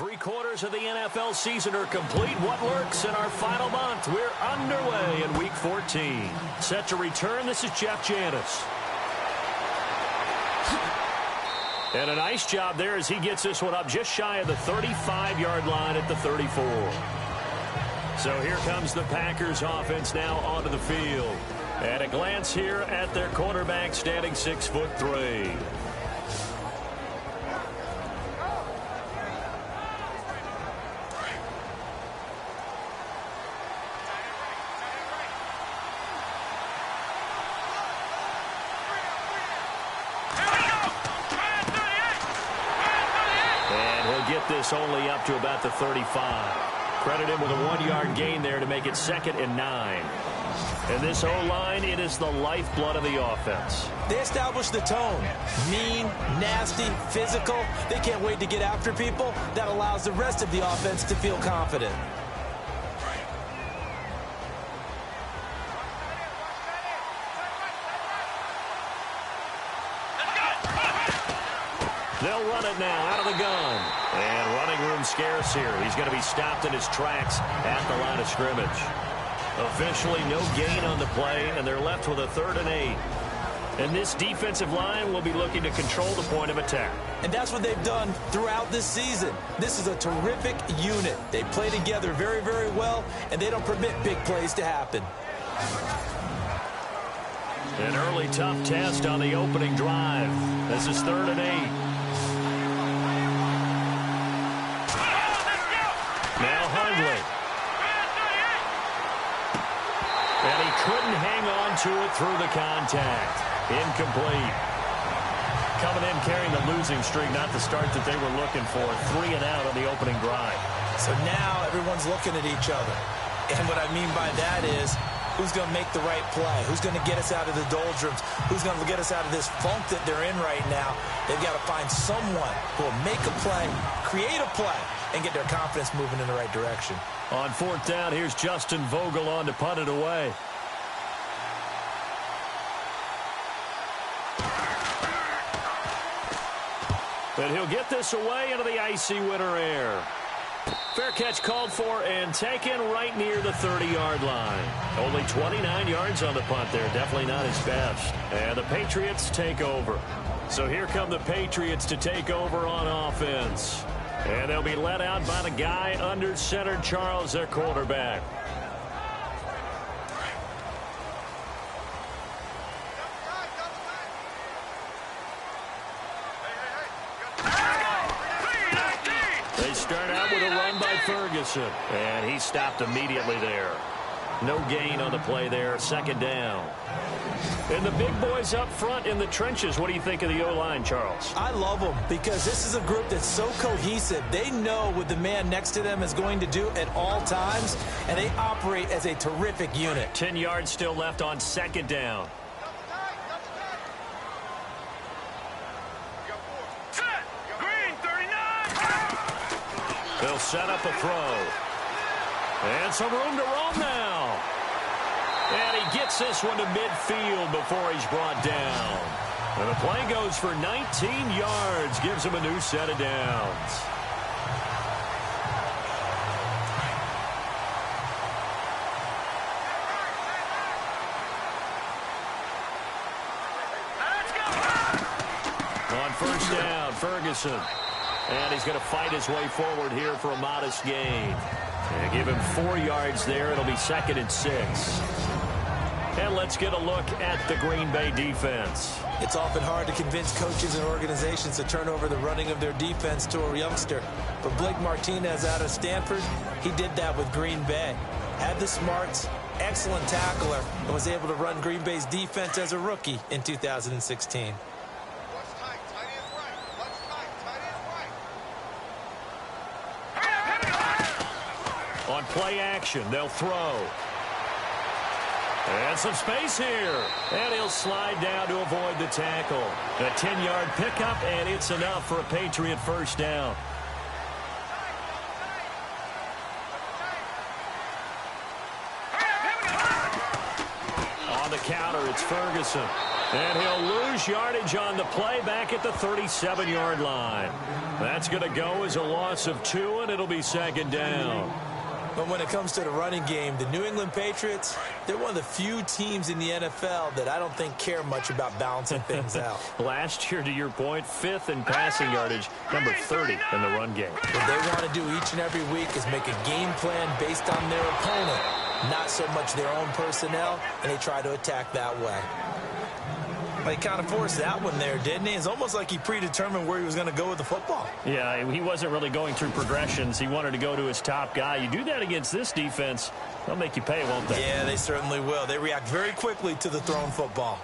3/4 of the NFL season are complete. What works in our final month? We're underway in Week 14. Set to return, this is Jeff Janis. And a nice job there as he gets this one up just shy of the 35-yard line at the 34. So here comes the Packers offense now onto the field. At a glance here at their quarterback, standing 6'3". Get this only up to about the 35. Credit him with a 1-yard gain there to make it 2nd and 9. And this O-line, it is the lifeblood of the offense. They established the tone. Mean, nasty, physical. They can't wait to get after people. That allows the rest of the offense to feel confident. They'll run it now out of the gun. And running room scarce here. He's going to be stopped in his tracks at the line of scrimmage. Officially no gain on the play, and they're left with a 3rd and 8. And this defensive line will be looking to control the point of attack. And that's what they've done throughout this season. This is a terrific unit. They play together very, very well, and they don't permit big plays to happen. An early tough test on the opening drive. This is 3rd and 8. Now Hundley. And he couldn't hang on to it through the contact. Incomplete. Coming in carrying the losing streak, not the start that they were looking for. 3 and out on the opening drive. So now everyone's looking at each other. And what I mean by that is, who's going to make the right play? Who's going to get us out of the doldrums? Who's going to get us out of this funk that they're in right now? They've got to find someone who will make a play, create a play, and get their confidence moving in the right direction. On 4th down, here's Justin Vogel on to punt it away. And he'll get this away into the icy winter air. Fair catch called for and taken right near the 30-yard line. Only 29 yards on the punt there. Definitely not his best. And the Patriots take over. So here come the Patriots to take over on offense. And they'll be led out by the guy under center, Charles, their quarterback. They start out with a run by Ferguson. And he stopped immediately there. No gain on the play there. 2nd down. And the big boys up front in the trenches. What do you think of the O-line, Charles? I love them because this is a group that's so cohesive. They know what the man next to them is going to do at all times, and they operate as a terrific unit. 10 yards still left on 2nd down. They'll set up a throw. And some room to roam now. And he gets this one to midfield before he's brought down. And the play goes for 19 yards. Gives him a new set of downs. On 1st down, Ferguson. And he's going to fight his way forward here for a modest gain. And give him 4 yards there. It'll be 2nd and 6. And let's get a look at the Green Bay defense. It's often hard to convince coaches and organizations to turn over the running of their defense to a youngster. But Blake Martinez out of Stanford, he did that with Green Bay. Had the smarts, excellent tackler, and was able to run Green Bay's defense as a rookie in 2016. On play action, they'll throw. And some space here. And he'll slide down to avoid the tackle. A 10-yard pickup, and it's enough for a Patriot 1st down. On the counter. It's Ferguson. And he'll lose yardage on the play back at the 37-yard line. That's going to go as a loss of 2, and it'll be second down. But when it comes to the running game, the New England Patriots, they're one of the few teams in the NFL that I don't think care much about balancing things out. Last year, to your point, 5th in passing yardage, number 30 in the run game. What they want to do each and every week is make a game plan based on their opponent, not so much their own personnel, and they try to attack that way. He kind of forced that one there, didn't he? It's almost like he predetermined where he was going to go with the football. Yeah, he wasn't really going through progressions. He wanted to go to his top guy. You do that against this defense, they'll make you pay, won't they? Yeah, they certainly will. They react very quickly to the thrown football.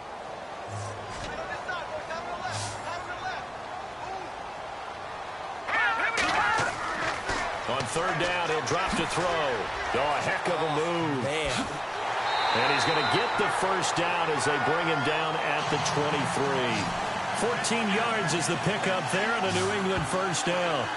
On third down, he'll drop to throw. Oh, a heck of a move. Man. And he's going to get the first down as they bring him down at the 23. 14 yards is the pickup there on a New England first down.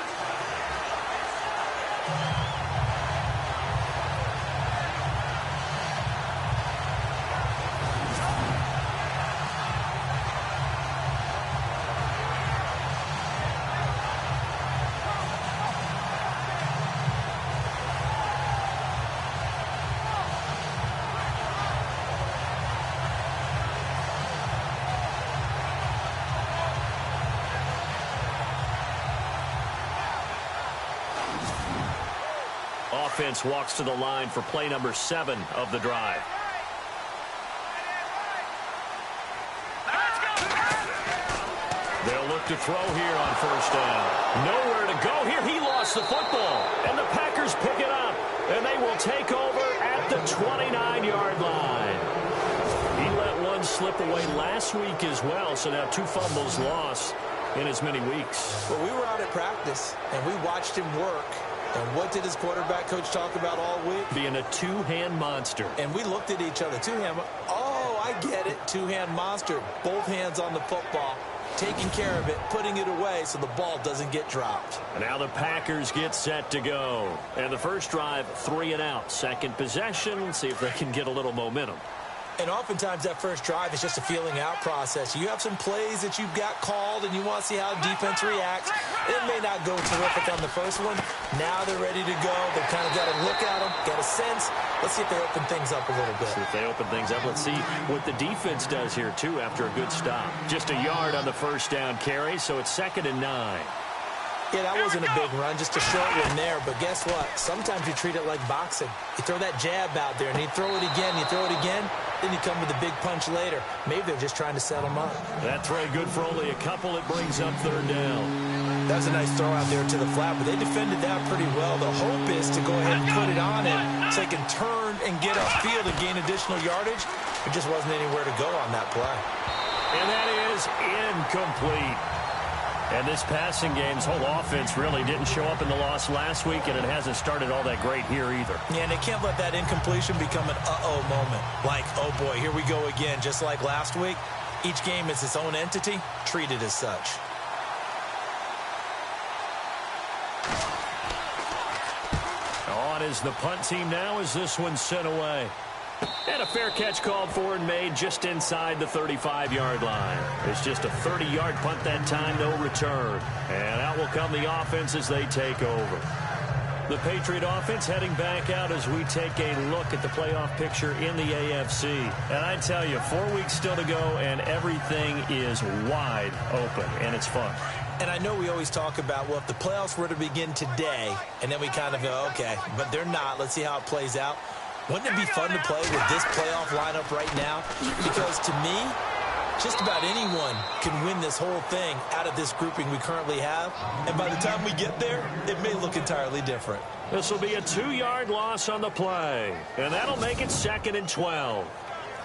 Offense walks to the line for play number 7 of the drive. They'll look to throw here on first down. Nowhere to go here. He lost the football. And the Packers pick it up. And they will take over at the 29-yard line. He let one slip away last week as well. So now 2 fumbles lost in as many weeks. Well, we were out at practice, and we watched him work. And what did his quarterback coach talk about all week? Being a two-hand monster. And we looked at each other. Two-hand. Oh, I get it. Two-hand monster. Both hands on the football. Taking care of it. Putting it away so the ball doesn't get dropped. And now the Packers get set to go. And the first drive, 3 and out. Second possession. See if they can get a little momentum. And oftentimes that first drive is just a feeling out process. You have some plays that you've got called and you want to see how defense reacts. It may not go terrific on the first one. Now they're ready to go. They've kind of got to look at them, get a sense. Let's see if they open things up a little bit. See if they open things up. Let's see what the defense does here, too, after a good stop. Just a yard on the first down carry, so it's 2nd and 9. Yeah, that wasn't a big run, just a short one there. But guess what? Sometimes you treat it like boxing. You throw that jab out there, and you throw it again, then you come with a big punch later. Maybe they're just trying to set them up. That throw good for only a couple. It brings up 3rd down. That was a nice throw out there to the flat, but they defended that pretty well. The hope is to go ahead and put it on him so they can turn and get upfield and gain additional yardage. There just wasn't anywhere to go on that play. And that is incomplete. And this passing game's whole offense really didn't show up in the loss last week, and it hasn't started all that great here either. Yeah, and they can't let that incompletion become an uh-oh moment. Like, oh boy, here we go again, just like last week. Each game is its own entity, treated as such. On is the punt team now as this one's sent away. And a fair catch called for and made just inside the 35-yard line. It's just a 30-yard punt that time, no return. And out will come the offense as they take over. The Patriot offense heading back out as we take a look at the playoff picture in the AFC. And I tell you, 4 weeks still to go, and everything is wide open, and it's fun. And I know we always talk about, well, if the playoffs were to begin today, and then we kind of go, okay, but they're not. Let's see how it plays out. Wouldn't it be fun to play with this playoff lineup right now? Because to me, just about anyone can win this whole thing out of this grouping we currently have. And by the time we get there, it may look entirely different. This will be a 2-yard loss on the play. And that'll make it 2nd and 12.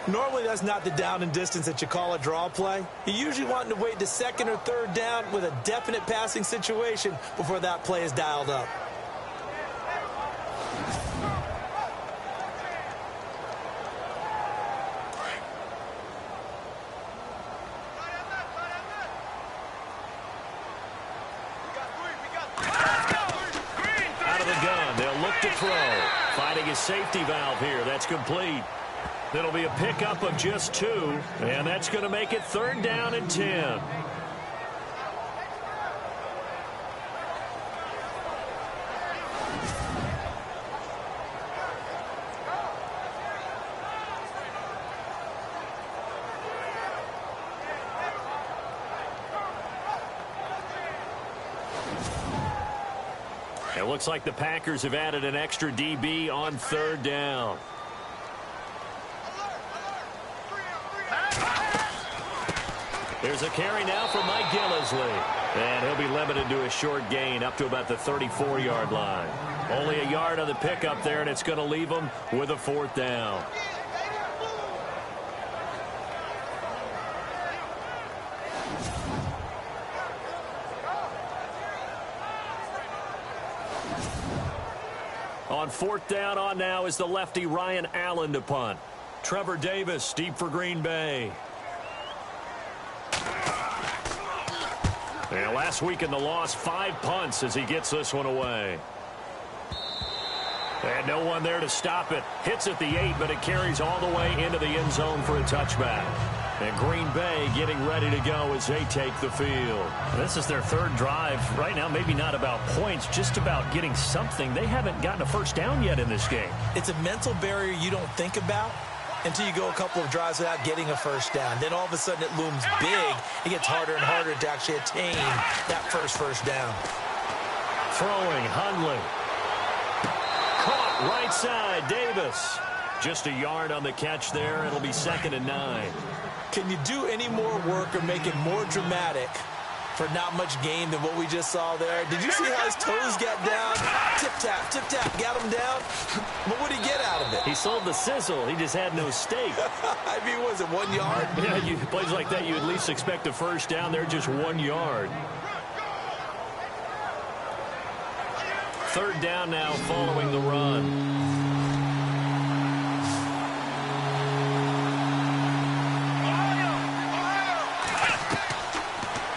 Normally, that's not the down and distance that you call a draw play. You're usually wanting to wait to 2nd or 3rd down with a definite passing situation before that play is dialed up. Out of the gun, they'll look to throw. Finding his safety valve here. That's complete. It'll be a pickup of just 2, and that's going to make it 3rd down and 10. It looks like the Packers have added an extra DB on 3rd down. There's a carry now for Mike Gillislee. And he'll be limited to a short gain up to about the 34-yard line. Only a yard on the pickup there, and it's going to leave him with a 4th down. On 4th down on now is the lefty Ryan Allen to punt. Trevor Davis deep for Green Bay. And last week in the loss, 5 punts as he gets this one away. And no one there to stop it. Hits at the 8, but it carries all the way into the end zone for a touchback. And Green Bay getting ready to go as they take the field. This is their 3rd drive. Right now, maybe not about points, just about getting something. They haven't gotten a first down yet in this game. It's a mental barrier you don't think about until you go a couple of drives without getting a first down. Then all of a sudden it looms big. It gets harder and harder to actually attain that first down. Throwing, Hundley. Caught right side, Davis. Just a yard on the catch there. It'll be 2nd and 9. Can you do any more work or make it more dramatic for not much gain than what we just saw there? Did you see how his toes got down? Tip-tap, got him down. But what did he get out of it? He sold the sizzle. He just had no steak. I mean, was it 1 yard? Yeah, plays like that, you at least expect a first down. They're just 1 yard. 3rd down now following the run.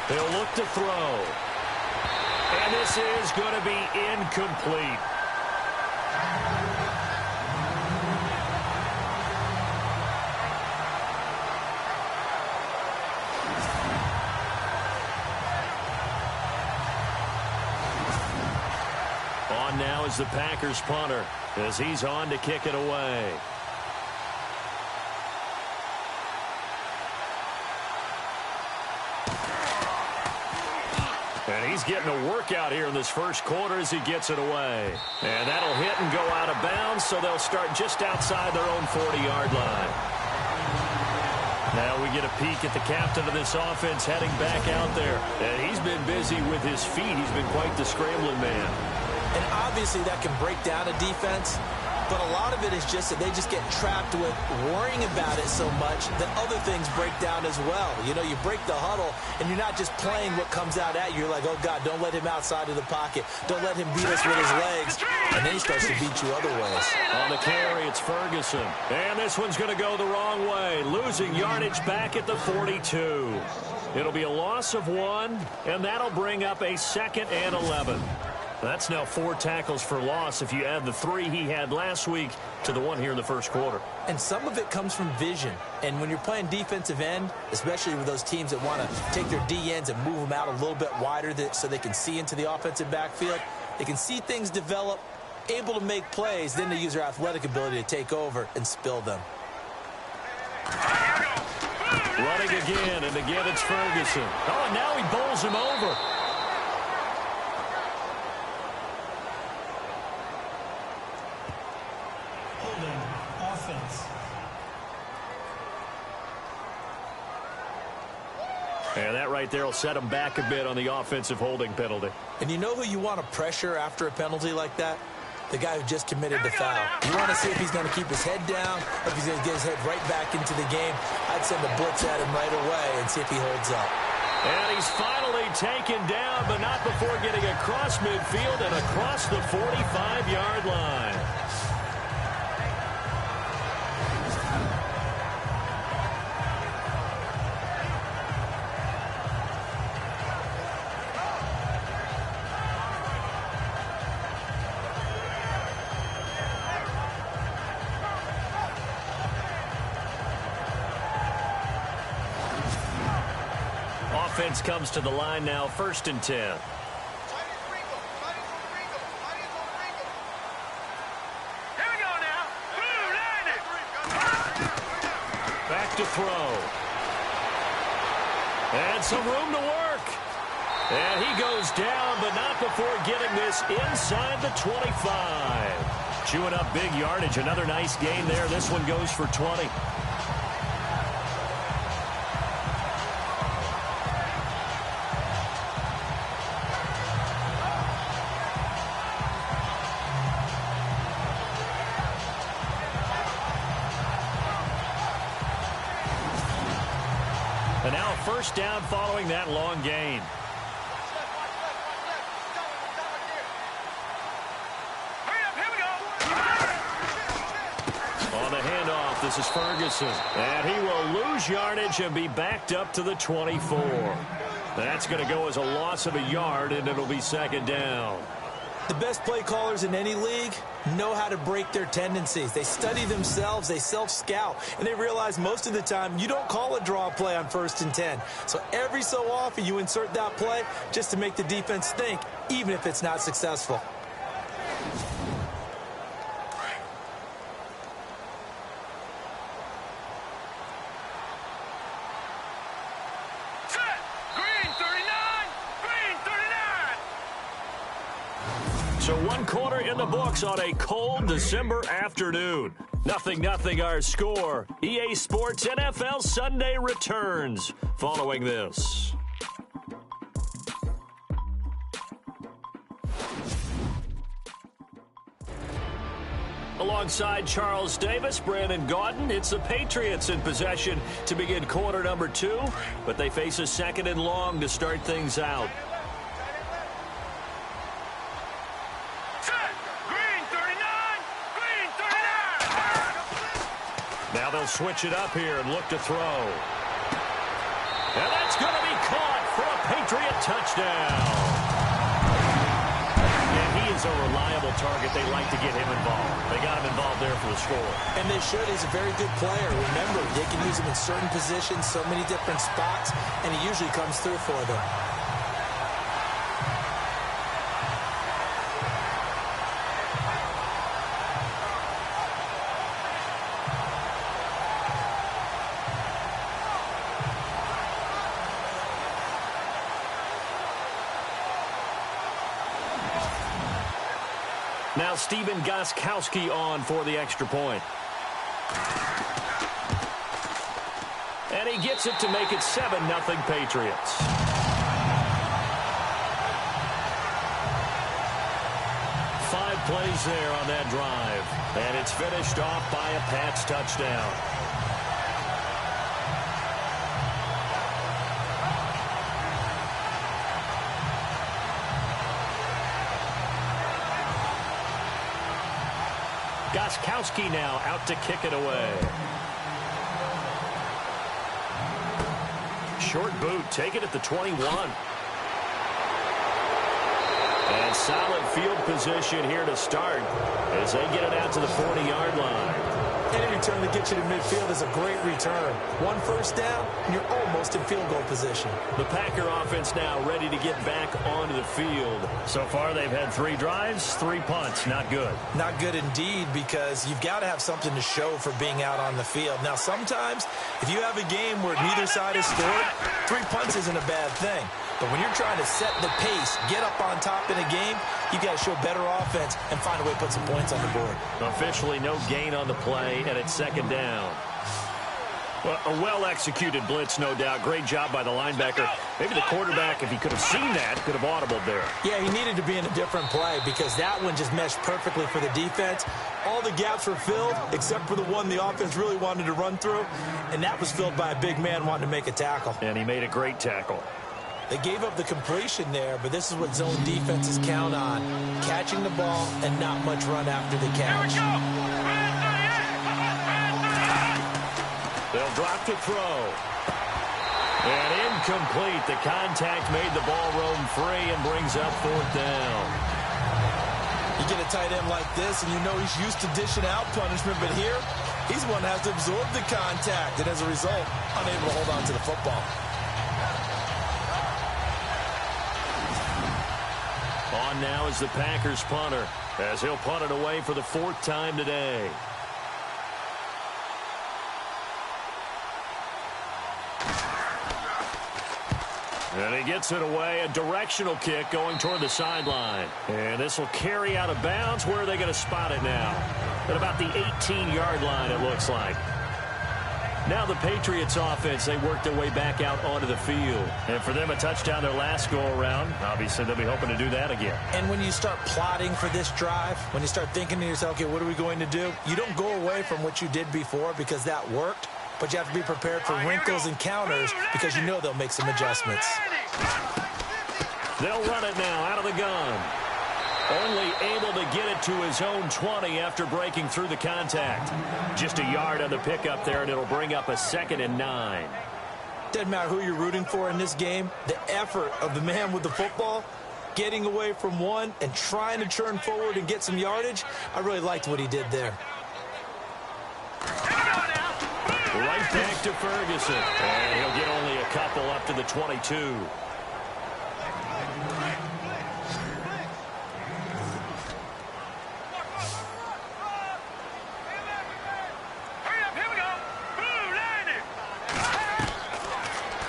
They'll look to throw. And this is going to be incomplete. On now is the Packers punter as he's on to kick it away. And he's getting a workout here in this first quarter as he gets it away. And that'll hit and go out of bounds, so they'll start just outside their own 40-yard line. Now we get a peek at the captain of this offense heading back out there. And he's been busy with his feet. He's been quite the scrambling man. And obviously that can break down a defense, but a lot of it is just that they just get trapped with worrying about it so much that other things break down as well. You know, you break the huddle, and you're not just playing what comes out at you. You're like, oh, God, don't let him outside of the pocket. Don't let him beat us with his legs. And then he starts to beat you other ways. On the carry, it's Ferguson. And this one's going to go the wrong way, losing yardage back at the 42. It'll be a loss of 1, and that'll bring up a 2nd and 11. That's now 4 tackles for loss if you add the 3 he had last week to the 1 here in the first quarter. And some of it comes from vision. And when you're playing defensive end, especially with those teams that want to take their D ends and move them out a little bit wider so they can see into the offensive backfield, they can see things develop, able to make plays, then they use their athletic ability to take over and spill them. Running again, and again it's Ferguson. Oh, and now he bowls him over. And that right there will set him back a bit on the offensive holding penalty. And you know who you want to pressure after a penalty like that? The guy who just committed the foul. You want to see if he's going to keep his head down, or if he's going to get his head right back into the game. I'd send a blitz at him right away and see if he holds up. And he's finally taken down, but not before getting across midfield and across the 45-yard line. offense comes to the line now, 1st and 10. Back to throw. And some room to work. And he goes down, but not before getting this inside the 25. Chewing up big yardage. Another nice gain there. This one goes for 20. And now a 1st down following that long gain. On the handoff, this is Ferguson. And he will lose yardage and be backed up to the 24. That's going to go as a loss of a yard, and it'll be 2nd down. The best play callers in any league know how to break their tendencies. They study themselves, they self-scout, and they realize most of the time you don't call a draw play on 1st and 10. So every so often you insert that play just to make the defense think, even if it's not successful. So 1 quarter in the books on a cold December afternoon. 0-0 our score. EA Sports NFL Sunday returns following this. Alongside Charles Davis, Brandon Gaudin, it's the Patriots in possession to begin quarter number 2, but they face a 2nd and long to start things out. Now they'll switch it up here and look to throw. And that's going to be caught for a Patriot touchdown. And he is a reliable target. They like to get him involved. They got him involved there for the score. And they should. He's a very good player. Remember, they can use him in certain positions, so many different spots, and he usually comes through for them. Now Stephen Gostkowski on for the extra point. And he gets it to make it 7-0 Patriots. 5 plays there on that drive. And it's finished off by a Pats touchdown. Gostkowski now out to kick it away. Short boot, take it at the 21. And solid field position here to start as they get it out to the 40-yard line. Any return that gets you to midfield is a great return. 1 first down, and you're almost in field goal position. The Packer offense now ready to get back onto the field. So far, they've had 3 drives, 3 punts. Not good. Not good indeed, because you've got to have something to show for being out on the field. Now, sometimes, if you have a game where neither side has scored, 3 punts isn't a bad thing. But when you're trying to set the pace, get up on top in a game, you've got to show better offense and find a way to put some points on the board. Officially no gain on the play, and it's 2nd down. Well, a well-executed blitz, no doubt. Great job by the linebacker. Maybe the quarterback, if he could have seen that, could have audibled there. Yeah, he needed to be in a different play because that one just meshed perfectly for the defense. All the gaps were filled except for the one the offense really wanted to run through, and that was filled by a big man wanting to make a tackle. And he made a great tackle. They gave up the completion there, but this is what zone defenses count on. Catching the ball and not much run after the catch. Here we go. They'll drop to throw. And incomplete. The contact made the ball roam free and brings up 4th down. You get a tight end like this, and you know he's used to dishing out punishment, but here, he's the one that has to absorb the contact, and as a result, unable to hold on to the football. On now is the Packers punter, as he'll punt it away for the 4th time today. And he gets it away, a directional kick going toward the sideline. And this will carry out of bounds. Where are they going to spot it now? At about the 18-yard line, it looks like. Now the Patriots offense, they work their way back out onto the field. And for them, a touchdown their last go-around. Obviously, they'll be hoping to do that again. And when you start plotting for this drive, when you start thinking to yourself, okay, what are we going to do? You don't go away from what you did before because that worked. But you have to be prepared for wrinkles and counters because you know they'll make some adjustments. They'll run it now out of the gun. Only able to get it to his own 20 after breaking through the contact. Just a yard on the pickup there, and it'll bring up a 2nd and 9. Doesn't matter who you're rooting for in this game. The effort of the man with the football, getting away from one and trying to turn forward and get some yardage, I really liked what he did there. Right back to Ferguson. And he'll get only a couple up to the 22.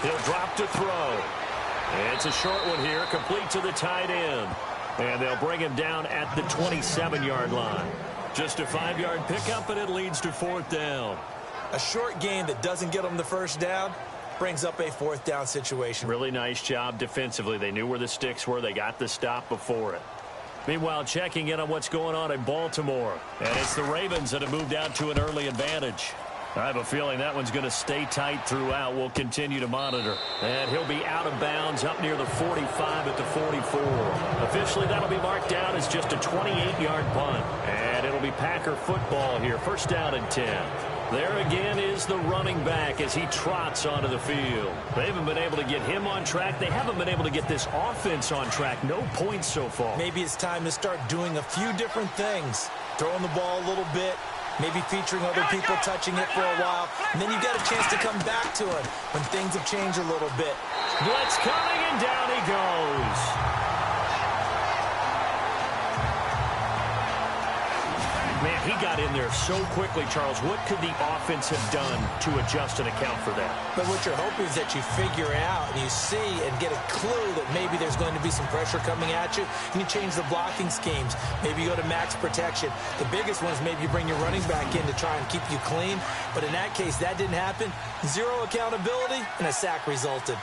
He'll drop to throw. And it's a short one here, complete to the tight end. And they'll bring him down at the 27-yard line. Just a 5-yard pickup, and it leads to 4th down. A short gain that doesn't get them the first down brings up a 4th down situation. Really nice job defensively. They knew where the sticks were. They got the stop before it. Meanwhile, checking in on what's going on in Baltimore. And it's the Ravens that have moved out to an early advantage. I have a feeling that one's going to stay tight throughout. We'll continue to monitor. And he'll be out of bounds up near the 45 at the 44. Officially, that'll be marked down as just a 28-yard punt. And it'll be Packer football here. 1st down and 10. There again is the running back as he trots onto the field. They haven't been able to get him on track. They haven't been able to get this offense on track. No points so far. Maybe it's time to start doing a few different things. Throwing the ball a little bit. Maybe featuring other people touching it for a while. And then you get a chance to come back to it when things have changed a little bit. Blitz coming, and down he goes. Man, he got in there so quickly, Charles. What could the offense have done to adjust and account for that? But what you're hoping is that you figure out and you see and get a clue that maybe there's going to be some pressure coming at you, and you change the blocking schemes. Maybe you go to max protection. The biggest one is maybe you bring your running back in to try and keep you clean. But in that case, that didn't happen. 0 accountability, and a sack resulted.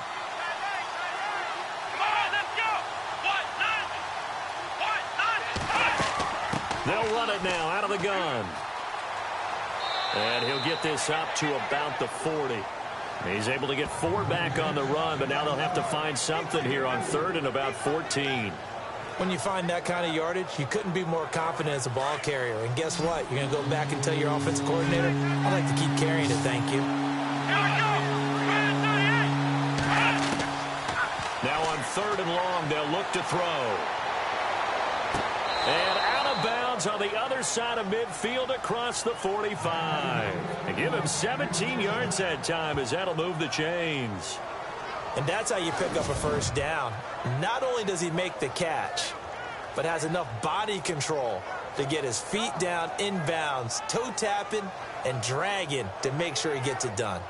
They'll run it now out of the gun. And he'll get this up to about the 40. He's able to get 4 back on the run, but now they'll have to find something here on 3rd and about 14. When you find that kind of yardage, you couldn't be more confident as a ball carrier. And guess what? You're going to go back and tell your offensive coordinator, I'd like to keep carrying it, thank you. Now on 3rd and long, they'll look to throw. And out of bounds on the other side of midfield across the 45. And give him 17 yards that time as that'll move the chains. And that's how you pick up a 1st down. Not only does he make the catch, but has enough body control to get his feet down inbounds, toe tapping and dragging to make sure he gets it done.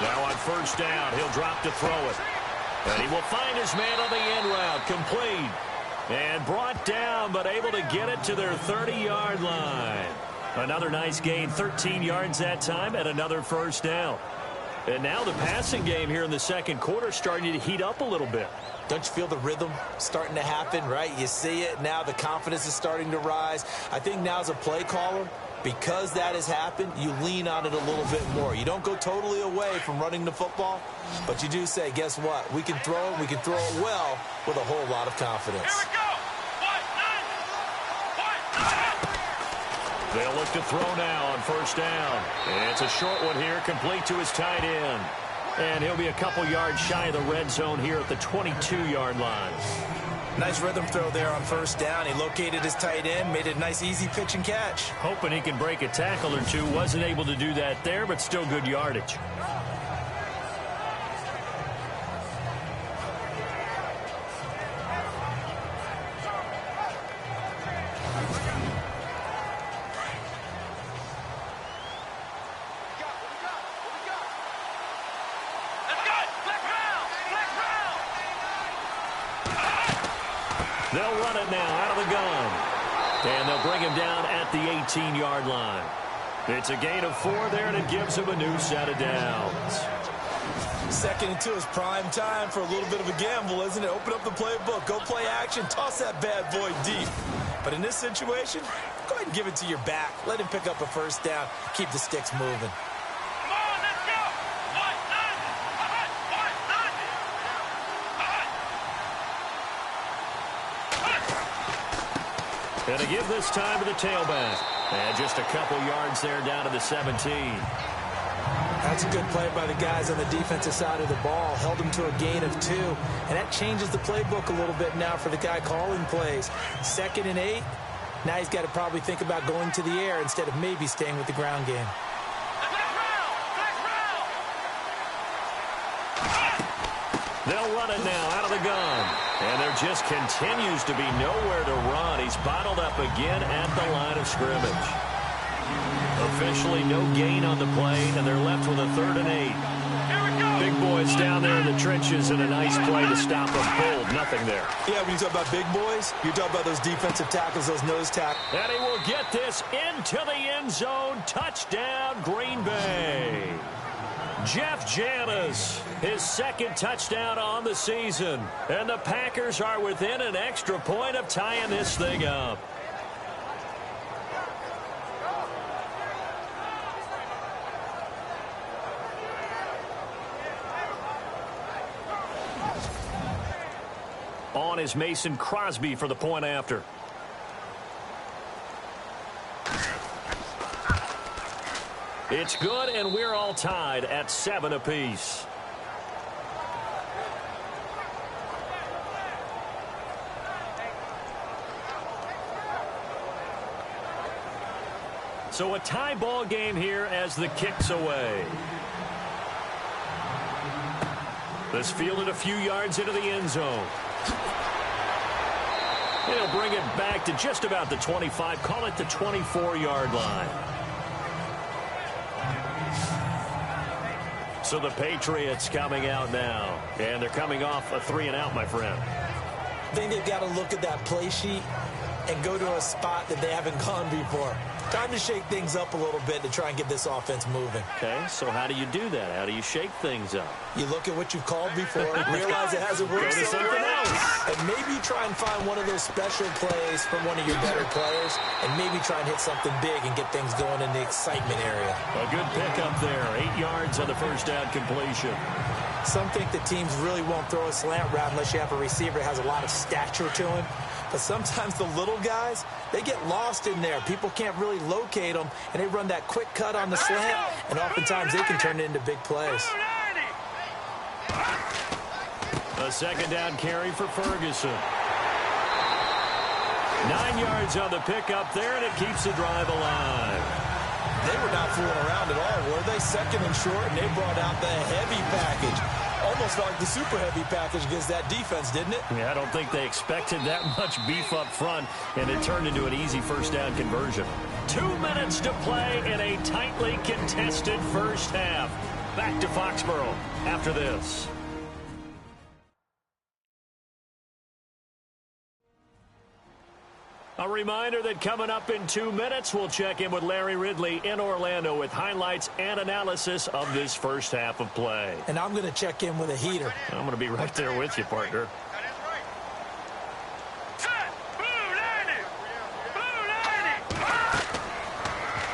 Now on 1st down, he'll drop to throw it. And he will find his man on the end route, complete. And brought down, but able to get it to their 30-yard line. Another nice gain, 13 yards that time, and another 1st down. And now the passing game here in the 2nd quarter starting to heat up a little bit. Don't you feel the rhythm starting to happen, right? You see it now. The confidence is starting to rise. I think now as a play caller, because that has happened, you lean on it a little bit more. You don't go totally away from running the football, but you do say, guess what? We can throw it. We can throw it well with a whole lot of confidence. Here we go. They'll look to throw now on 1st down. And it's a short one here, complete to his tight end. And he'll be a couple yards shy of the red zone here at the 22-yard line. Nice rhythm throw there on first down. He located his tight end, made it a nice easy pitch and catch. Hoping he can break a tackle or two. Wasn't able to do that there, but still good yardage. They'll run it now out of the gun. And they'll bring him down at the 18-yard line. It's a gain of 4 there, and it gives him a new set of downs. 2nd and 2 is prime time for a little bit of a gamble, isn't it? Open up the playbook, go play action, toss that bad boy deep. But in this situation, go ahead and give it to your back. Let him pick up a first down, keep the sticks moving. And to give this time to the tailback. And just a couple yards there down to the 17. That's a good play by the guys on the defensive side of the ball. Held him to a gain of 2. And that changes the playbook a little bit now for the guy calling plays. 2nd and 8. Now he's got to probably think about going to the air instead of maybe staying with the ground game. They'll run it now out of the gun. And there just continues to be nowhere to run. He's bottled up again at the line of scrimmage. Officially no gain on the play, and they're left with a 3rd and 8. Big boys down there in the trenches, and a nice play to stop them cold. Nothing there. Yeah, when you talk about big boys, you're talking about those defensive tackles, those nose tackles. And he will get this into the end zone. Touchdown, Green Bay. Jeff Janis, his 2nd touchdown on the season. And the Packers are within an extra point of tying this thing up. On is Mason Crosby for the point after. It's good, and we're all tied at 7 apiece. So a tie ball game here as the kick's away. This fielded a few yards into the end zone. He'll bring it back to just about the 25, call it the 24-yard line. So the Patriots coming out now, and they're coming off a 3-and-out, my friend. I think they've got to look at that play sheet and go to a spot that they haven't gone before. Time to shake things up a little bit to try and get this offense moving. Okay, so how do you do that? How do you shake things up? You look at what you've called before, realize it hasn't worked somewhere else, and maybe try and find one of those special plays from one of your better players, and maybe try and hit something big and get things going in the excitement area. A good pickup there, 8 yards on the first down completion. Some think the teams really won't throw a slant route unless you have a receiver that has a lot of stature to him. But sometimes the little guys, they get lost in there. People can't really locate them, and they run that quick cut on the slant, and oftentimes they can turn it into big plays. A 2nd down carry for Ferguson. 9 yards on the pickup there, and it keeps the drive alive. They were not fooling around at all, were they? 2nd and short, and they brought out the heavy package. Almost felt like the super heavy package against that defense, didn't it? Yeah, I don't think they expected that much beef up front, and it turned into an easy first down conversion. 2 minutes to play in a tightly contested first half. Back to Foxborough after this. A reminder that coming up in 2 minutes, we'll check in with Larry Ridley in Orlando with highlights and analysis of this first half of play. And I'm going to check in with a heater. I'm going to be right there with you, partner.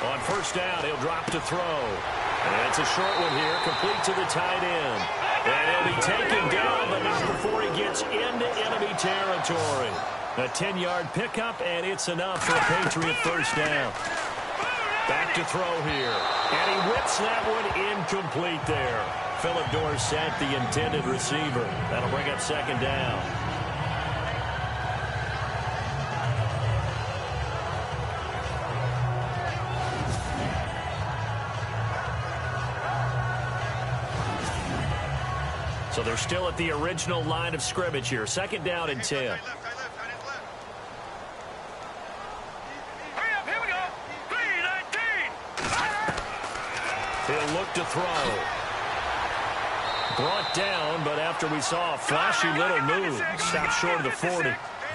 On first down, he'll drop to throw. And it's a short one here, complete to the tight end. And he'll be taken down, but not before he gets into enemy territory. A 10-yard pickup, and it's enough for a Patriot first down. Back to throw here. And he whips that one incomplete there. Philip Dorsett, the intended receiver. That'll bring up second down. So they're still at the original line of scrimmage here. Second down and 10. He'll look to throw. Brought down, but after we saw a flashy little move, stopped short of the 40.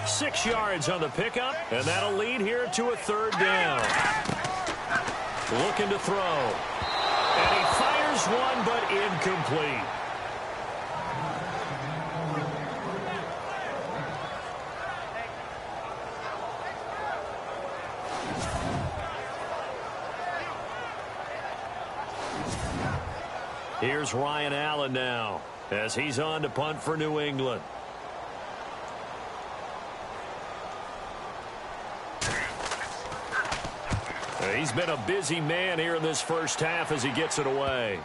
6 yards on the pickup, and that'll lead here to a third down. Looking to throw. And he fires one, but incomplete. Here's Ryan Allen now as he's on to punt for New England. He's been a busy man here in this first half as he gets it away.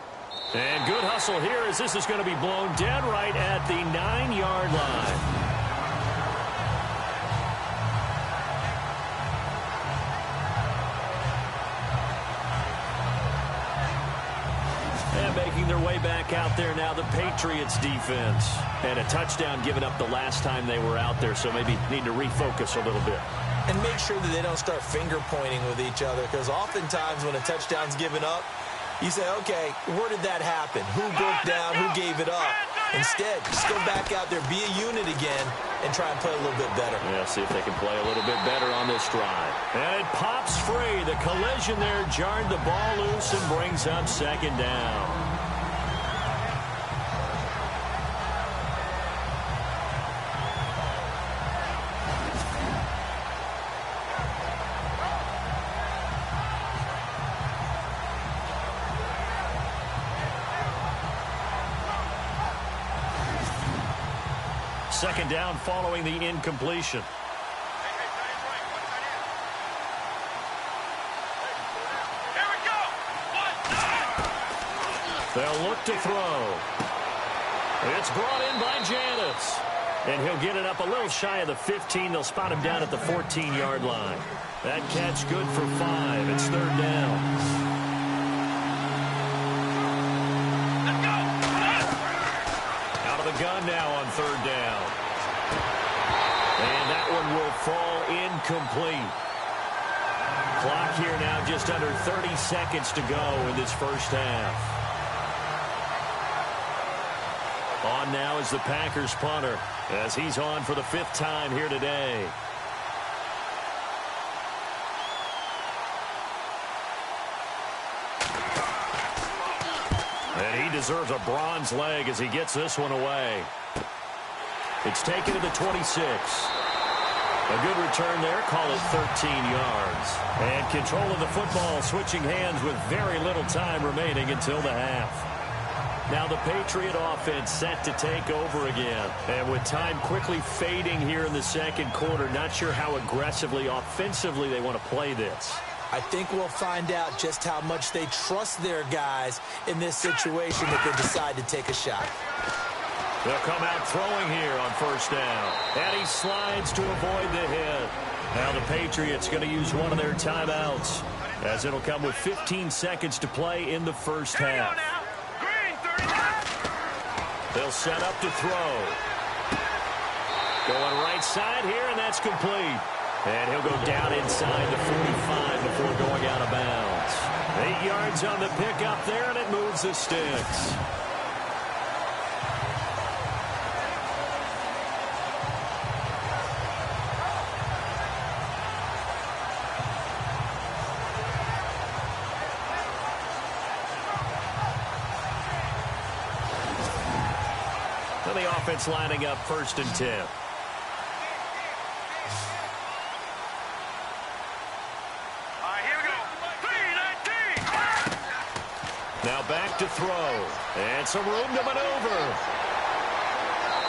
And good hustle here as this is going to be blown dead right at the 9-yard line. Making their way back out there now, the Patriots defense. And a touchdown given up the last time they were out there, so maybe need to refocus a little bit. And make sure that they don't start finger pointing with each other, because oftentimes when a touchdown's given up, you say, okay, where did that happen? Who broke down? Who gave it up? Instead, just go back out there, be a unit again, and try and play a little bit better. Yeah, see if they can play a little bit better on this drive. And it pops free. The collision there jarred the ball loose and brings up second down. Second down following the incompletion. They'll look to throw. It's brought in by Janis. And he'll get it up a little shy of the 15. They'll spot him down at the 14-yard line. That catch good for 5. It's third down. Gun now on third down. And that one will fall incomplete. Clock here now just under 30 seconds to go in this first half. On now is the Packers punter as he's on for the 5th time here today. And he deserves a bronze leg as he gets this one away. It's taken to the 26. A good return there. Call it 13 yards. And control of the football switching hands with very little time remaining until the half. Now the Patriot offense set to take over again. And with time quickly fading here in the second quarter, not sure how aggressively, offensively they want to play this. I think we'll find out just how much they trust their guys in this situation if they decide to take a shot. They'll come out throwing here on first down. And he slides to avoid the hit. Now the Patriots going to use one of their timeouts as it'll come with 15 seconds to play in the first half. They'll set up to throw. Going right side here, and that's complete. And he'll go down inside the 45 before going out of bounds. 8 yards on the pickup there, and it moves the sticks. And the offense lining up 1st and 10. Now back to throw. And some room to maneuver.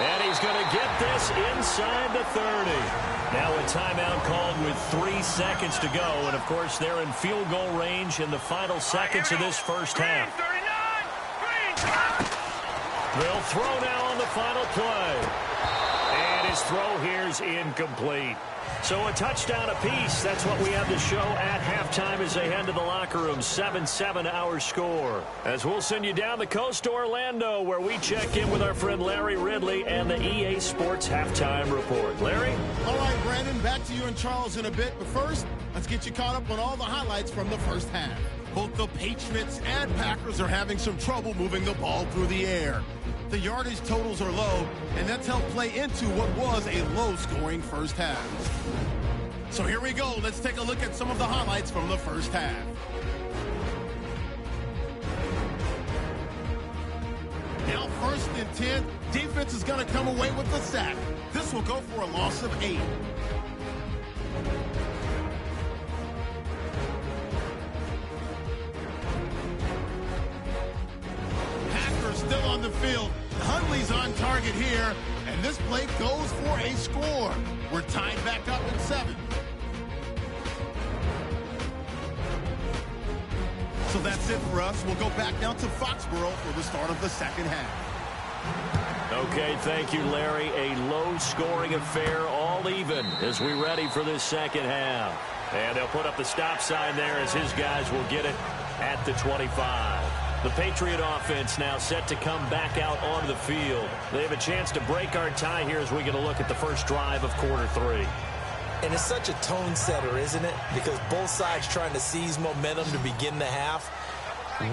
And he's going to get this inside the 30. Now a timeout called with 3 seconds to go. And, of course, they're in field goal range in the final seconds of this first half. They'll throw now on the final play. And his throw here is incomplete. So a touchdown apiece. That's what we have to show at halftime as they head to the locker room. 7-7 our score. As we'll send you down the coast to Orlando, where we check in with our friend Larry Ridley and the EA Sports Halftime Report. Larry? All right, Brandon, back to you and Charles in a bit. But first, let's get you caught up on all the highlights from the first half. Both the Patriots and Packers are having some trouble moving the ball through the air. The yardage totals are low, and that's helped play into what was a low-scoring first half. So here we go. Let's take a look at some of the highlights from the first half. Now first and 10, defense is going to come away with the sack. This will go for a loss of 8. Packers still on the field. Huntley's on target here, and this play goes for a score. We're tied back up at 7. So that's it for us. We'll go back down to Foxborough for the start of the second half. Okay, thank you, Larry. A low-scoring affair, all even, as we ready for this second half. And they'll put up the stop sign there as his guys will get it at the 25. The Patriot offense now set to come back out onto the field. They have a chance to break our tie here as we get a look at the first drive of quarter 3. And it's such a tone setter, isn't it? Because both sides trying to seize momentum to begin the half.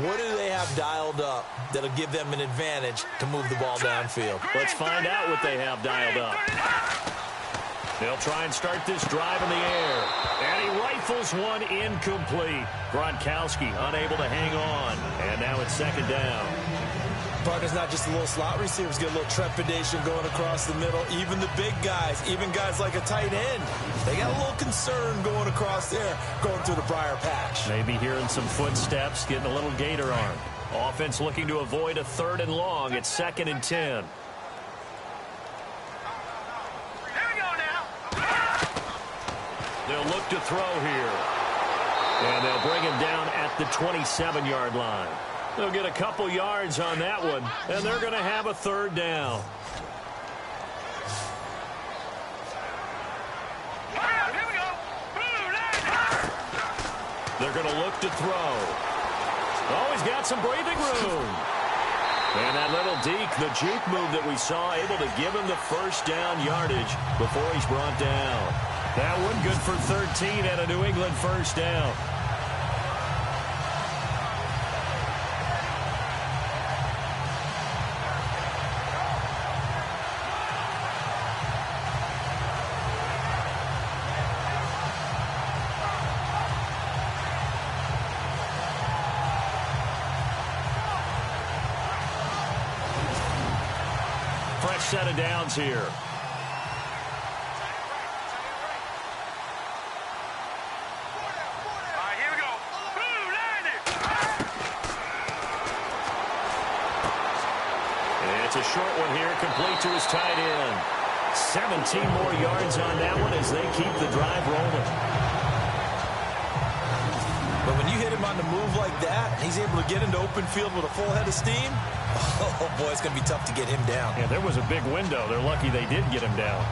What do they have dialed up that'll give them an advantage to move the ball downfield? Let's find out what they have dialed up. They'll try and start this drive in the air. And he rifles one incomplete. Gronkowski unable to hang on. And now it's second down. Partner's not just a little slot receivers, get a little trepidation going across the middle. Even the big guys, even guys like a tight end, they got a little concern going across there, going through the briar patch. Maybe hearing some footsteps, getting a little gator arm. Offense looking to avoid a 3rd and long. It's 2nd and 10. They'll look to throw here. And they'll bring him down at the 27-yard line. They'll get a couple yards on that one, and they're going to have a 3rd down. They're going to look to throw. Oh, he's got some breathing room. And that little deke, the juke move that we saw, able to give him the first down yardage before he's brought down. That one good for 13 and a New England first down. Fresh set of downs here. It's a short one here, complete to his tight end. 17 more yards on that one as they keep the drive rolling. But when you hit him on the move like that, he's able to get into open field with a full head of steam. Oh, boy, it's going to be tough to get him down. Yeah, there was a big window. They're lucky they did get him down.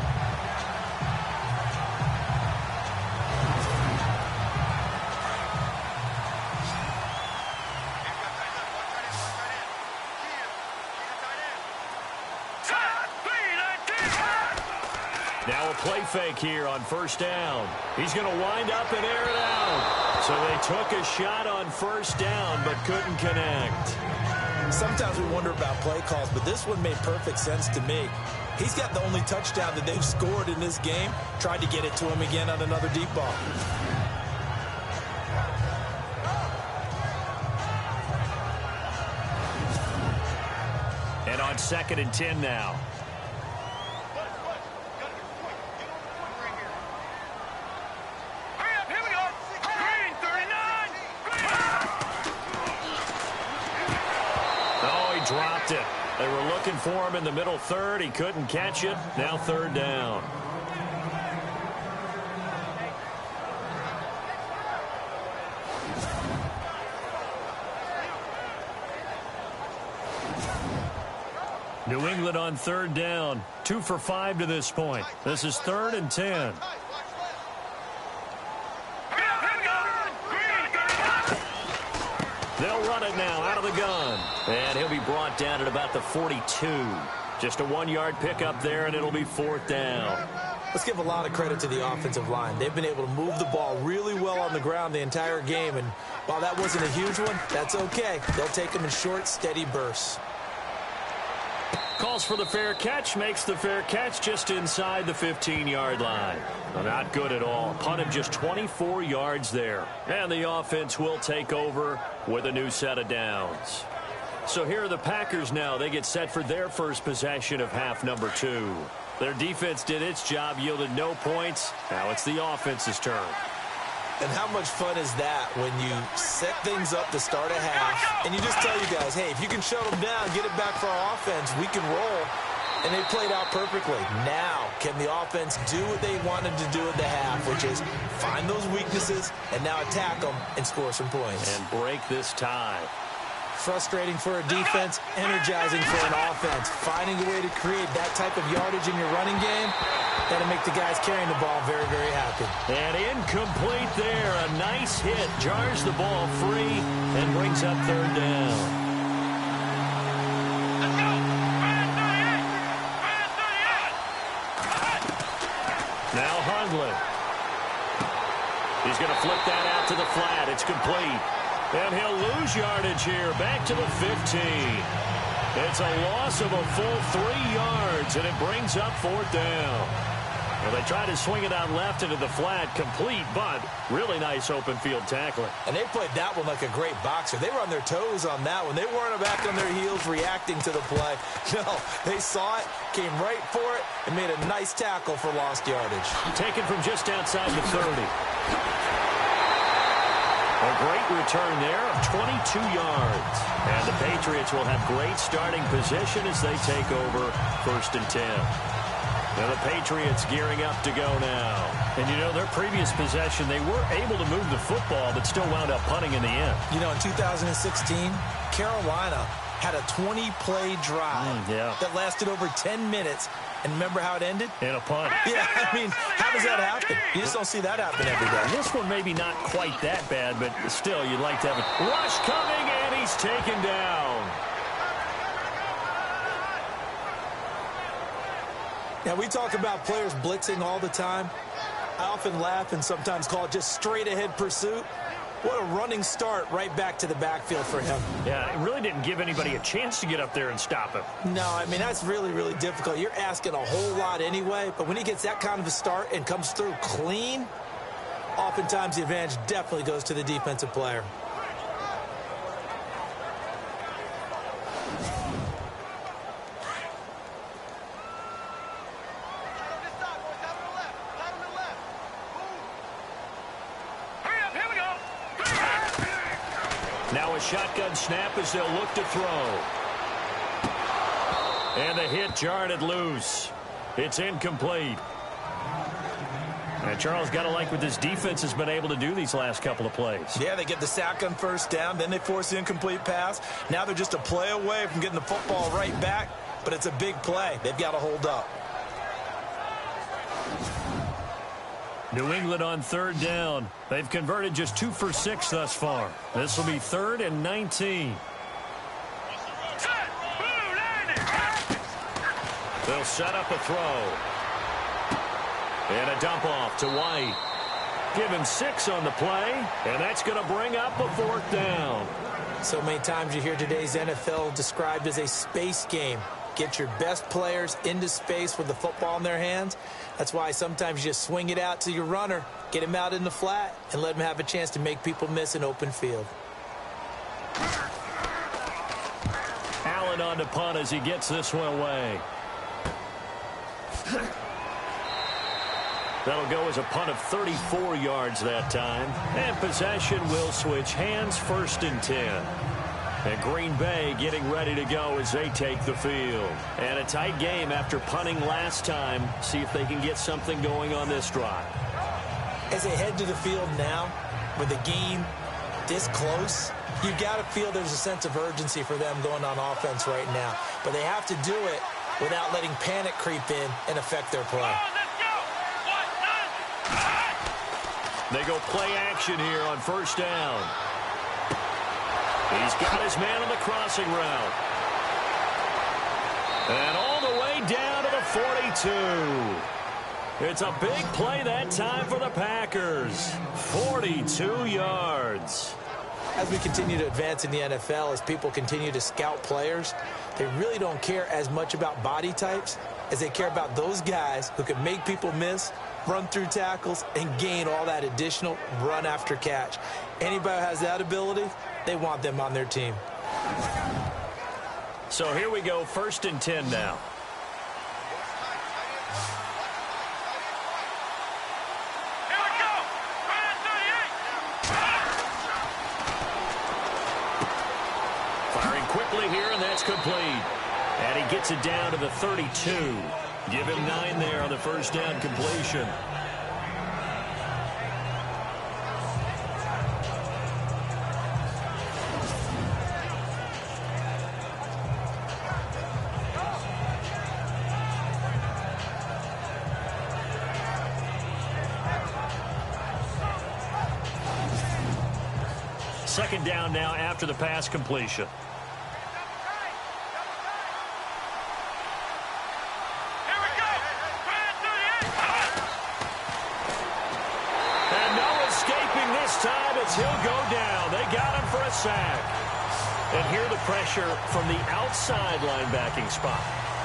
Now a play fake here on first down. He's going to wind up and air it out. So they took a shot on first down but couldn't connect. Sometimes we wonder about play calls, but this one made perfect sense to me. He's got the only touchdown that they've scored in this game. Tried to get it to him again on another deep ball. And on 2nd and 10 now. Dropped it. They were looking for him in the middle third. He couldn't catch it. Now 3rd down. New England on third down. 2 for 5 to this point. This is 3rd and 10. They'll run it now out of the gun. And he'll be brought down at about the 42. Just a 1-yard pickup there, and it'll be 4th down. Let's give a lot of credit to the offensive line. They've been able to move the ball really well on the ground the entire game. And while that wasn't a huge one, that's okay. They'll take them in short, steady bursts. Calls for the fair catch, makes the fair catch just inside the 15-yard line. Well, not good at all. Punt him just 24 yards there. And the offense will take over with a new set of downs. So here are the Packers now. They get set for their first possession of half number 2. Their defense did its job, yielded no points. Now it's the offense's turn. And how much fun is that when you set things up to start a half, and you just tell you guys, hey, if you can shut them down, get it back for our offense, we can roll. And they played out perfectly. Now, can the offense do what they wanted to do at the half, which is find those weaknesses and now attack them and score some points. And break this tie. Frustrating for a defense, energizing for an offense. Finding a way to create that type of yardage in your running game, that'll make the guys carrying the ball very, very happy. And incomplete there. A nice hit. Jars the ball free and brings up 3rd down. Now Hundley. He's going to flip that out to the flat. It's complete. And he'll lose yardage here. Back to the 15. It's a loss of a full 3 yards, and it brings up 4th down. Well, they tried to swing it out left into the flat, complete, but really nice open field tackling. And they played that one like a great boxer. They were on their toes on that one. They weren't back on their heels reacting to the play. No, they saw it, came right for it, and made a nice tackle for lost yardage. Taken from just outside the 30. A great return there of 22 yards. And the Patriots will have great starting position as they take over 1st and 10. Now the Patriots gearing up to go now. And, you know, their previous possession, they were able to move the football, but still wound up punting in the end. You know, in 2016, Carolina had a 20-play drive that lasted over 10 minutes. And remember how it ended? In a punt. Yeah, I mean, how does that happen? You just don't see that happen every day. This one maybe not quite that bad, but still, you'd like to have it. Rush coming, and he's taken down. Now, we talk about players blitzing all the time. I often laugh and sometimes call it just straight-ahead pursuit. What a running start right back to the backfield for him. Yeah, it really didn't give anybody a chance to get up there and stop him. No, I mean, that's really, really difficult. You're asking a whole lot anyway, but when he gets that kind of a start and comes through clean, oftentimes the advantage definitely goes to the defensive player. Now a shotgun snap as they'll look to throw. And the hit jarred it loose. It's incomplete. And Charles, got to like what this defense has been able to do these last couple of plays. Yeah, they get the sack on 1st down, then they force the incomplete pass. Now they're just a play away from getting the football right back, but it's a big play. They've got to hold up. New England on 3rd down. They've converted just 2 for 6 thus far. This will be 3rd and 19. They'll set up a throw. And a dump off to White. Given 6 on the play, and that's going to bring up a 4th down. So many times you hear today's NFL described as a space game. Get your best players into space with the football in their hands. That's why sometimes you just swing it out to your runner, get him out in the flat, and let him have a chance to make people miss an open field. Allen on to punt as he gets this one away. That'll go as a punt of 34 yards that time. And possession will switch hands, 1st and 10. And Green Bay getting ready to go as they take the field. And a tight game after punting last time. See if they can get something going on this drive. As they head to the field now with a game this close, you got to feel there's a sense of urgency for them going on offense right now. But they have to do it without letting panic creep in and affect their play. They go play action here on first down. He's got his man on the crossing route. And all the way down to the 42. It's a big play that time for the Packers. 42 yards. As we continue to advance in the NFL, as people continue to scout players, they really don't care as much about body types as they care about those guys who can make people miss, run through tackles, and gain all that additional run after catch. Anybody who has that ability, they want them on their team. So here we go, 1st and 10 now. Firing quickly here, and that's complete. And he gets it down to the 32. Give him 9 there on the first down completion. Second down now after the pass completion. He'll go down. They got him for a sack. And here the pressure from the outside linebacking spot.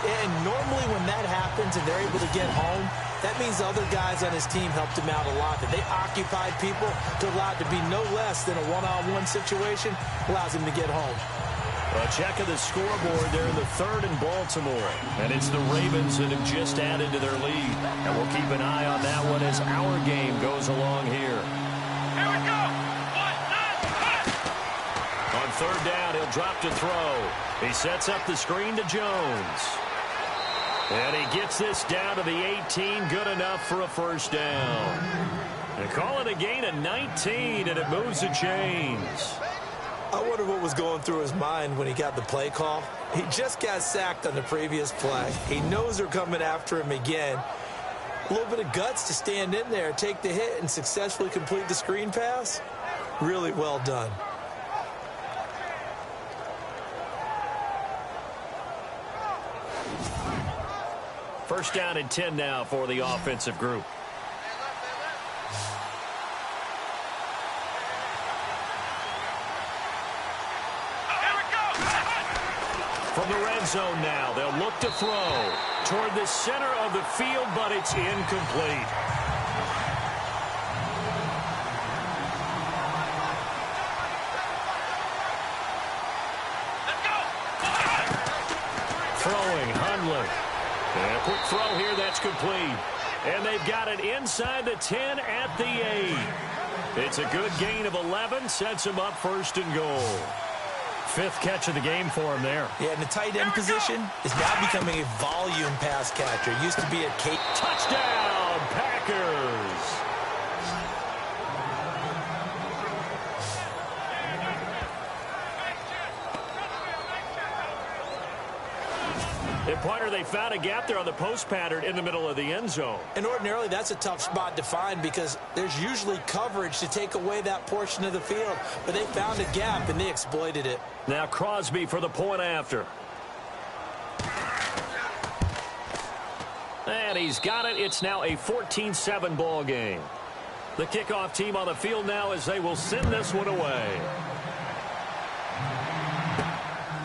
And normally when that happens and they're able to get home, that means the other guys on his team helped him out a lot. That they occupied people to allow it to be no less than a one-on-one situation, allows him to get home. A check of the scoreboard there in the 3rd in Baltimore. And it's the Ravens that have just added to their lead. And we'll keep an eye on that one as our game goes along here. Here we go. On 3rd down, he'll drop to throw. He sets up the screen to Jones. And he gets this down to the 18, good enough for a first down. They call it a gain of 19, and it moves the chains. I wonder what was going through his mind when he got the play call. He just got sacked on the previous play. He knows they're coming after him again. A little bit of guts to stand in there, take the hit, and successfully complete the screen pass. Really well done. First down and 10 now for the offensive group. From the red zone now, they'll look to throw toward the center of the field, but it's incomplete. Throwing, Hundley. And a quick throw here, that's complete. And they've got it inside the 10 at the 8. It's a good gain of 11, sets him up 1st and goal. 5th catch of the game for him there. Yeah, and the tight end position is now becoming a volume pass catcher. It used to be a Kate. Touchdown, Packers. The pointer, they found a gap there on the post pattern in the middle of the end zone. And ordinarily, that's a tough spot to find because there's usually coverage to take away that portion of the field. But they found a gap, and they exploited it. Now Crosby for the point after. And he's got it. It's now a 14-7 ball game. The kickoff team on the field now as they will send this one away.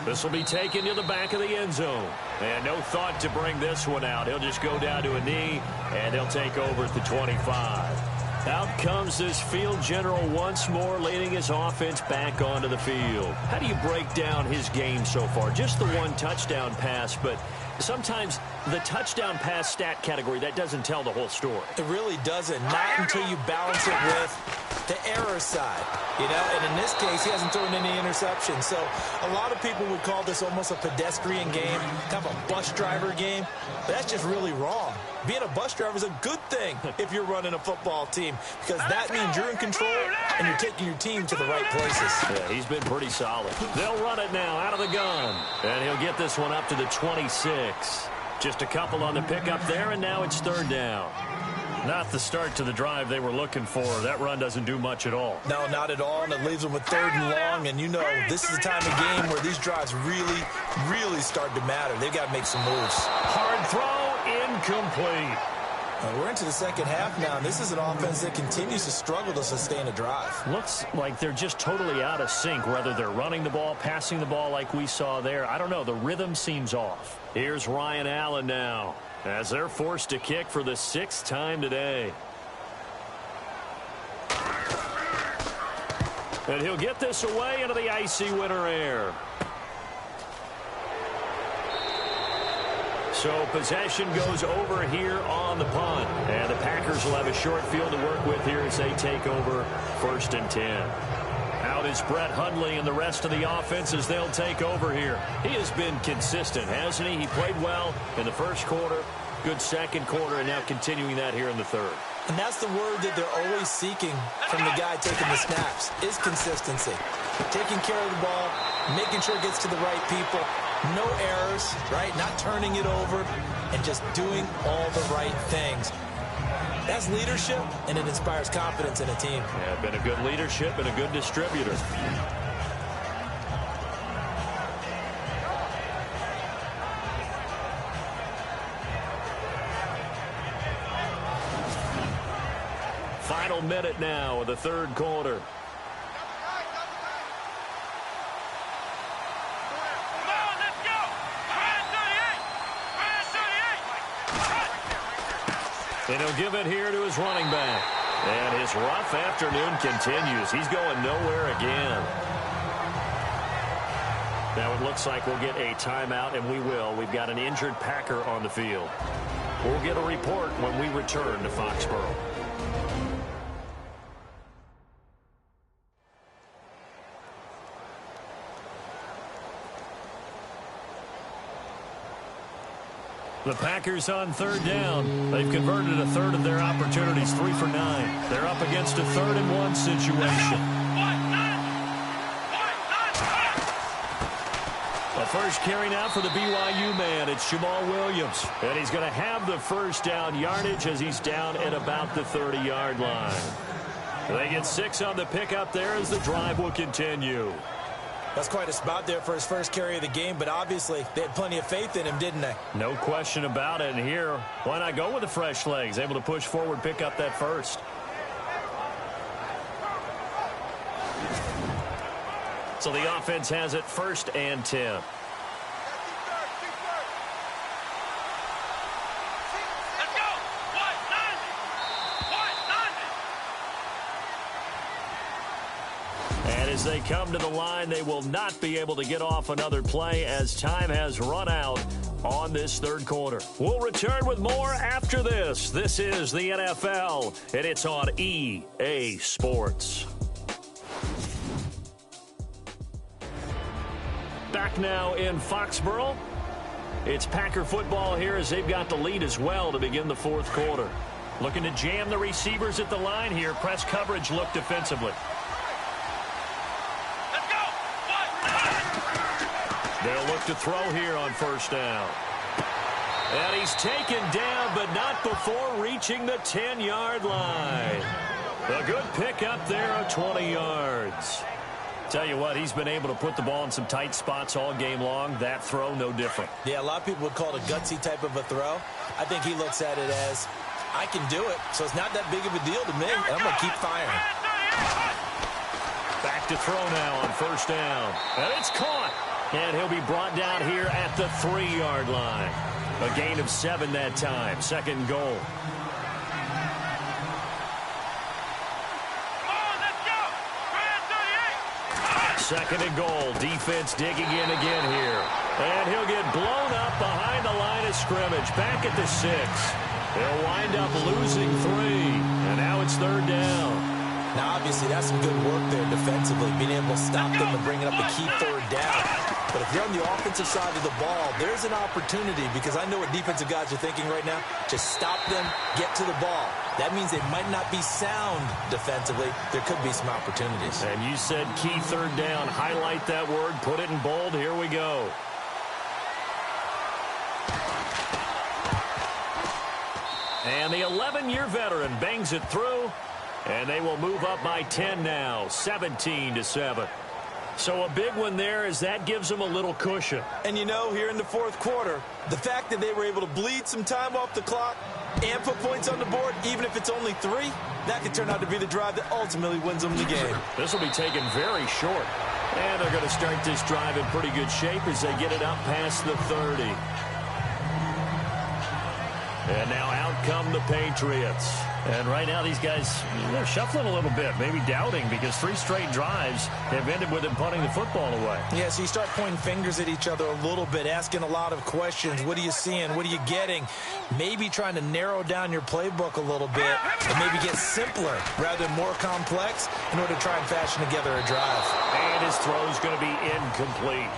This will be taken to the back of the end zone. And no thought to bring this one out. He'll just go down to a knee, and he'll take over at the 25. Out comes this field general once more, leading his offense back onto the field. How do you break down his game so far? Just the one touchdown pass, but sometimes the touchdown pass stat category, that doesn't tell the whole story. It really doesn't. Not until you balance it with the error side, and in this case, he hasn't thrown any interceptions. So a lot of people would call this almost a pedestrian game, kind of a bus driver game, but that's just really wrong. Being a bus driver is a good thing if you're running a football team, because that means you're in control and you're taking your team to the right places. Yeah, he's been pretty solid. They'll run it now out of the gun, and he'll get this one up to the 26. Just a couple on the pickup there, and now it's third down. Not the start to the drive they were looking for. That run doesn't do much at all. No, not at all, and it leaves them with third and long. And this is the time of game where these drives really, really start to matter. They've got to make some moves. Hard throw, incomplete. We're into the second half now, and this is an offense that continues to struggle to sustain a drive. Looks like they're just totally out of sync, whether they're running the ball, passing the ball like we saw there. I don't know. The rhythm seems off. Here's Ryan Allen now, as they're forced to kick for the 6th time today. And he'll get this away into the icy winter air. So possession goes over here on the punt. And the Packers will have a short field to work with here as they take over 1st and 10. Out is Brett Hundley and the rest of the offense as they'll take over here. He has been consistent, hasn't he? He played well in the first quarter, good second quarter, and now continuing that here in the third. And that's the word that they're always seeking from the guy taking the snaps, is consistency. Taking care of the ball, making sure it gets to the right people. No errors, right? Not turning it over, and just doing all the right things. That's leadership, and it inspires confidence in a team. Yeah, been a good leadership and a good distributor. Final minute now of the third quarter. And he'll give it here to his running back. And his rough afternoon continues. He's going nowhere again. Now it looks like we'll get a timeout, and we will. We've got an injured Packer on the field. We'll get a report when we return to Foxborough. The Packers on third down. They've converted a third of their opportunities, 3 for 9. They're up against a 3rd and 1 situation. The first carry now for the BYU man. It's Jamal Williams. And he's going to have the first down yardage as he's down at about the 30-yard line. They get 6 on the pickup there as the drive will continue. That's quite a spot there for his first carry of the game, but obviously they had plenty of faith in him, didn't they? No question about it. And here, why not go with the fresh legs? Able to push forward, pick up that first. So the offense has it 1st and 10. As they come to the line, they will not be able to get off another play as time has run out on this third quarter. We'll return with more after this. This is the NFL, and it's on EA Sports. Back now in Foxborough. It's Packer football here as they've got the lead as well to begin the fourth quarter. Looking to jam the receivers at the line here. Press coverage look defensively. They'll look to throw here on first down. And he's taken down, but not before reaching the 10-yard line. A good pickup there of 20 yards. Tell you what, he's been able to put the ball in some tight spots all game long. That throw, no different. Yeah, a lot of people would call it a gutsy type of a throw. I think he looks at it as, I can do it, so it's not that big of a deal to me, and I'm going to keep firing. Back to throw now on first down. And it's caught. And he'll be brought down here at the 3-yard line. A gain of 7 that time. Second and goal. Second and goal. Defense digging in again here. And he'll get blown up behind the line of scrimmage. Back at the 6. They'll wind up losing 3. And now it's third down. Now, obviously, that's some good work there defensively, being able to stop them and bringing up a key third down. But if you're on the offensive side of the ball, there's an opportunity, because I know what defensive guys are thinking right now. Just stop them, get to the ball. That means they might not be sound defensively. There could be some opportunities. And you said key third down. Highlight that word, put it in bold. Here we go. And the 11-year veteran bangs it through, and they will move up by 10 now, 17-7. So a big one there, as that gives them a little cushion. And you know, here in the fourth quarter, the fact that they were able to bleed some time off the clock and put points on the board, even if it's only 3, that could turn out to be the drive that ultimately wins them the game. This will be taken very short. And they're going to start this drive in pretty good shape as they get it up past the 30. And now out come the Patriots. And right now these guys, they're shuffling a little bit, maybe doubting, because 3 straight drives have ended with them punting the football away. Yeah, so you start pointing fingers at each other a little bit, asking a lot of questions. What are you seeing? What are you getting? Maybe trying to narrow down your playbook a little bit and maybe get simpler rather than more complex in order to try and fashion together a drive. And his throw is going to be incomplete.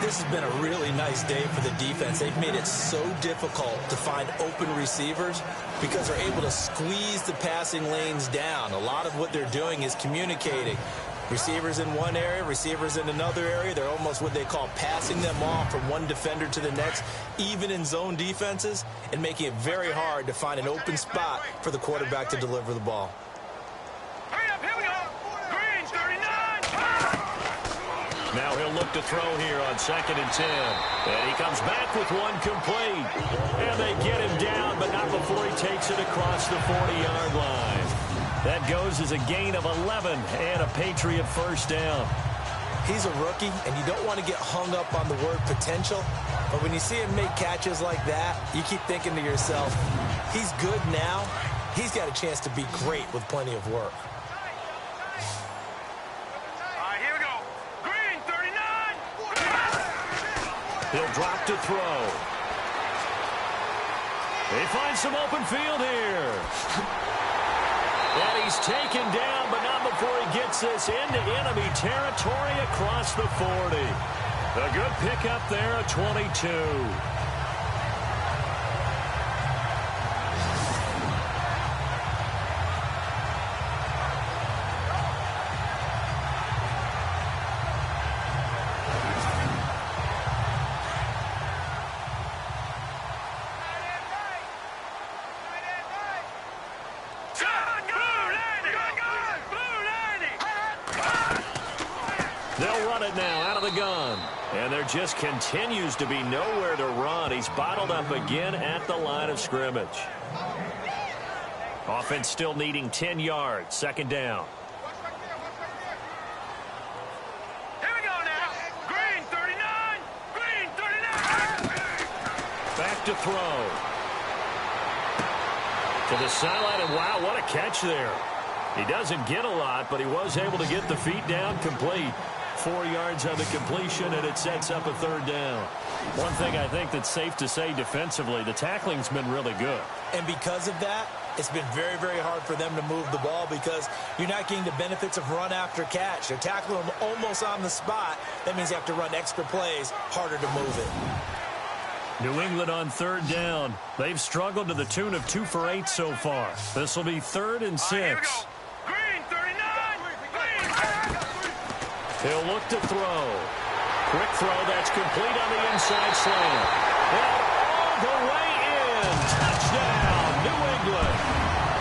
This has been a really nice day for the defense. They've made it so difficult to find open receivers because they're able to squeeze the passing lanes down. A lot of what they're doing is communicating. Receivers in one area, receivers in another area. They're almost what they call passing them off from one defender to the next, even in zone defenses, and making it very hard to find an open spot for the quarterback to deliver the ball. Now he'll look to throw here on 2nd and 10. And he comes back with one complete. And they get him down, but not before he takes it across the 40-yard line. That goes as a gain of 11 and a Patriot first down. He's a rookie, and you don't want to get hung up on the word potential. But when you see him make catches like that, you keep thinking to yourself, he's good now. He's got a chance to be great with plenty of work. He'll drop to throw. He finds some open field here. And he's taken down, but not before he gets this into enemy territory across the 40. A good pickup there at 22. They'll run it now out of the gun. And there just continues to be nowhere to run. He's bottled up again at the line of scrimmage. Offense still needing 10 yards. 2nd down. Here we go now. Green 39. Green 39. Back to throw. To the sideline, and wow, what a catch there. He doesn't get a lot, but he was able to get the feet down complete. 4 yards on the completion, and it sets up a 3rd down. One thing I think that's safe to say defensively, the tackling's been really good. And because of that, it's been very, very hard for them to move the ball because you're not getting the benefits of run after catch. They're tackling them almost on the spot. That means you have to run extra plays, harder to move it. New England on 3rd down. They've struggled to the tune of 2 for 8 so far. This will be 3rd and 6. He'll look to throw. Quick throw that's complete on the inside slant. And all the way in. Touchdown, New England.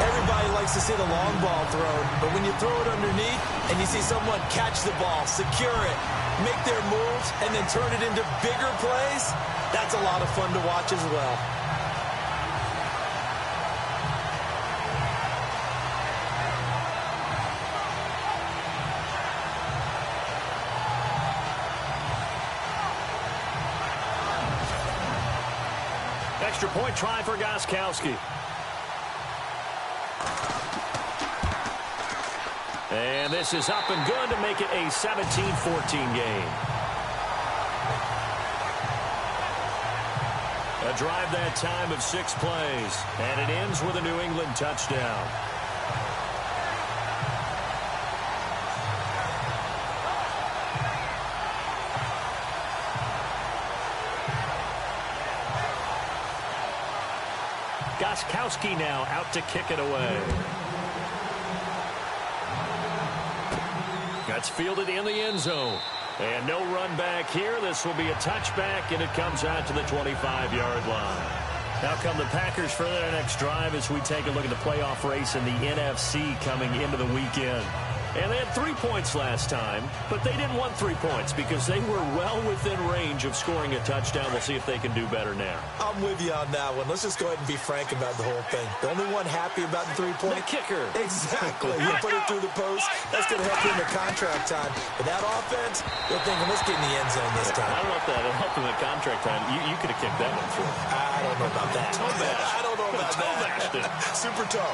Everybody likes to see the long ball thrown, but when you throw it underneath and you see someone catch the ball, secure it, make their moves, and then turn it into bigger plays, that's a lot of fun to watch as well. Extra point try for Gostkowski. And this is up and good to make it a 17-14 game. A drive that time of 6 plays, and it ends with a New England touchdown. Gostkowski now out to kick it away. That's fielded in the end zone. And no run back here. This will be a touchback, and it comes out to the 25-yard line. Now come the Packers for their next drive as we take a look at the playoff race in the NFC coming into the weekend. And they had 3 points last time, but they didn't want 3 points because they were well within range of scoring a touchdown. We'll see if they can do better now. I'm with you on that one. Let's just go ahead and be frank about the whole thing. The only one happy about the 3-point? The kicker. Exactly. You put it through the post. That's going to help you in the contract time. But that offense, they're thinking, let's get in the end zone this time. I don't know if that helped in the contract time. You could have kicked that one through. I don't know about that. Toe bash. I don't know about that. Super toe.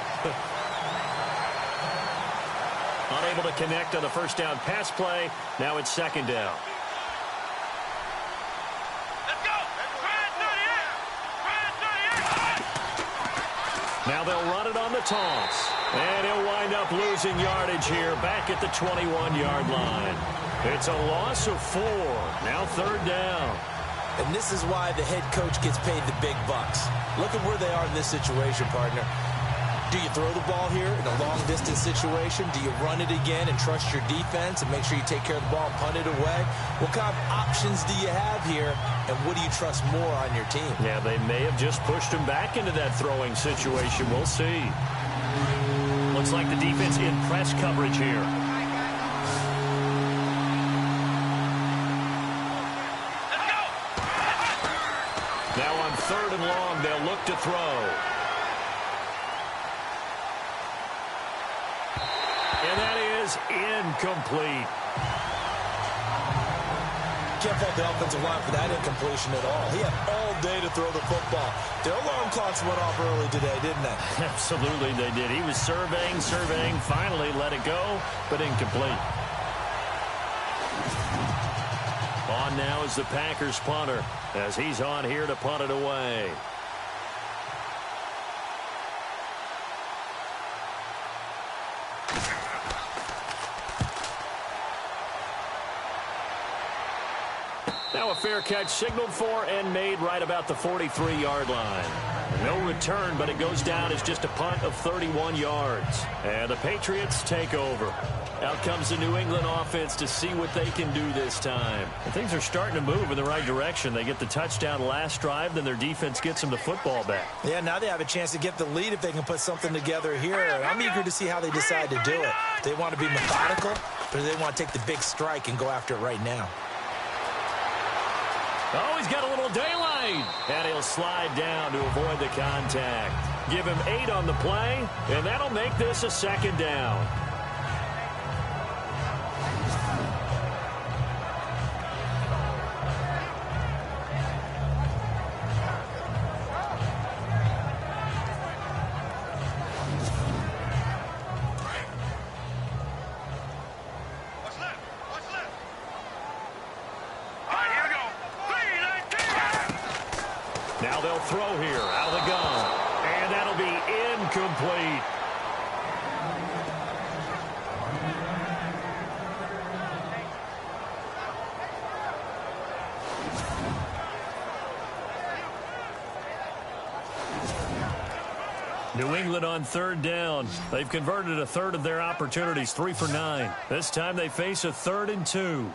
Unable to connect on the first down pass play. Now it's second down. Let's go. Now they'll run it on the toss. And he'll wind up losing yardage here back at the 21-yard line. It's a loss of 4. Now third down. And this is why the head coach gets paid the big bucks. Look at where they are in this situation, partner. Do you throw the ball here in a long-distance situation? Do you run it again and trust your defense and make sure you take care of the ball and punt it away? What kind of options do you have here, and what do you trust more on your team? Yeah, they may have just pushed him back into that throwing situation. We'll see. Looks like the defense in press coverage here. Now on third and long, they'll look to throw. And that is incomplete. Can't fault the offensive line for that incompletion at all. He had all day to throw the football. Their alarm clocks went off early today, didn't they? Absolutely they did. He was surveying, finally let it go, but incomplete. On now is the Packers punter as he's on here to punt it away. Now a fair catch signaled for and made right about the 43-yard line. No return, but it goes down as just a punt of 31 yards. And the Patriots take over. Out comes the New England offense to see what they can do this time. And things are starting to move in the right direction. They get the touchdown last drive, then their defense gets them the football back. Yeah, now they have a chance to get the lead if they can put something together here. I'm eager to see how they decide to do it. They want to be methodical, but they want to take the big strike and go after it right now. Oh, he's got a little daylight. And he'll slide down to avoid the contact. Give him 8 on the play, and that'll make this a second down. Now they'll throw here out of the gun. And that'll be incomplete. New England on third down. They've converted a third of their opportunities, 3 for 9. This time they face a 3rd and 2.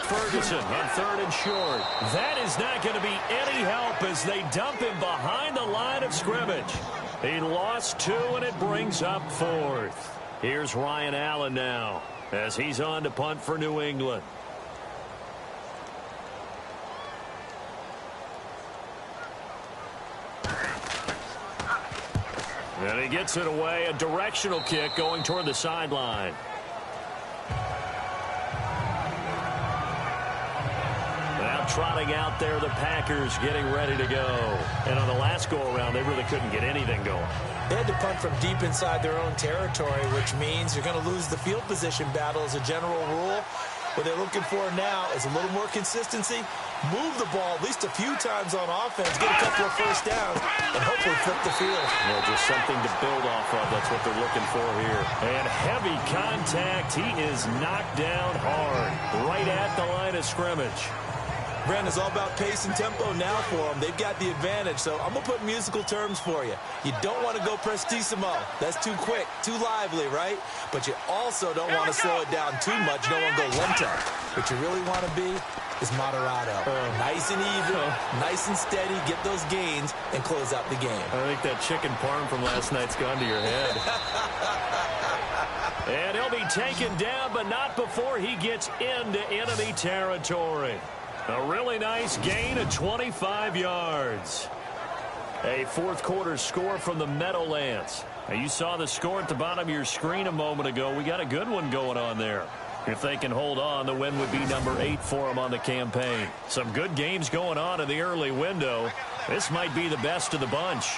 Ferguson on 3rd and short. That is not going to be any help as they dump him behind the line of scrimmage. He lost 2, and it brings up 4th. Here's Ryan Allen now as he's on to punt for New England. And he gets it away, a directional kick going toward the sideline. Trotting out there, the Packers getting ready to go. And on the last go-around, they really couldn't get anything going. They had to punt from deep inside their own territory, which means you're going to lose the field position battle as a general rule. What they're looking for now is a little more consistency, move the ball at least a few times on offense, get a couple of first downs, and hopefully flip the field. Yeah, just something to build off of. That's what they're looking for here. And heavy contact. He is knocked down hard right at the line of scrimmage. Brandon, it's all about pace and tempo now for them. They've got the advantage, so I'm going to put musical terms for you. You don't want to go prestissimo. That's too quick, too lively, right? But you also don't want to slow it down too much. You don't want to go lento. What you really want to be is moderado. Nice and even, nice and steady, get those gains, and close out the game. I think that chicken parm from last night's gone to your head. And he'll be taken down, but not before he gets into enemy territory. A really nice gain of 25 yards. A fourth quarter score from the Meadowlands. Now, you saw the score at the bottom of your screen a moment ago. We got a good one going on there. If they can hold on, the win would be number 8 for them on the campaign. Some good games going on in the early window. This might be the best of the bunch.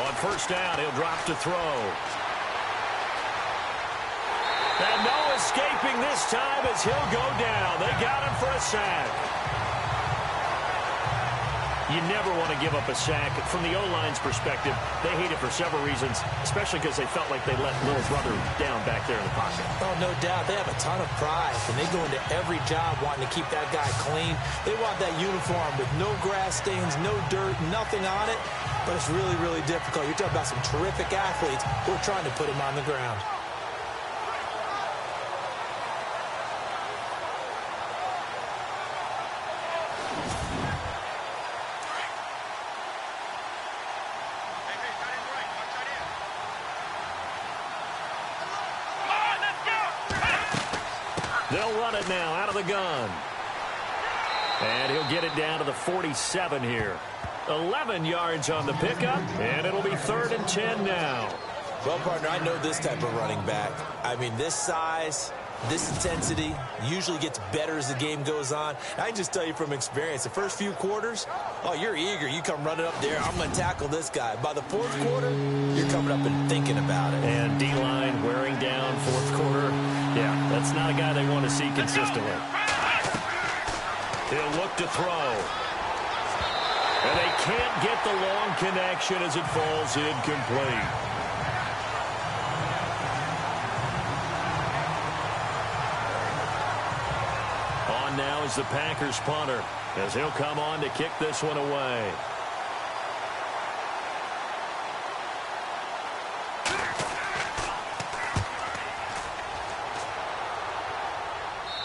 On first down, he'll drop to throw. And no escaping this time as he'll go down. They got him for a sack. You never want to give up a sack. From the O-line's perspective, they hate it for several reasons, especially because they felt like they let little brother down back there in the pocket. Oh, no doubt. They have a ton of pride, and they go into every job wanting to keep that guy clean. They want that uniform with no grass stains, no dirt, nothing on it, but it's really, really difficult. You're talking about some terrific athletes who are trying to put him on the ground. They'll run it now out of the gun. And he'll get it down to the 47 here. 11 yards on the pickup, and it'll be 3rd and 10 now. Well, partner, I know this type of running back. I mean, this size, this intensity usually gets better as the game goes on. I can just tell you from experience, the first few quarters, oh, you're eager. You come running up there, I'm going to tackle this guy. By the fourth quarter, you're coming up and thinking about it. And D-line wearing down fourth quarter. Yeah, that's not a guy they want to see consistently. He'll look to throw. And they can't get the long connection as it falls incomplete. On now is the Packers punter, as he'll come on to kick this one away.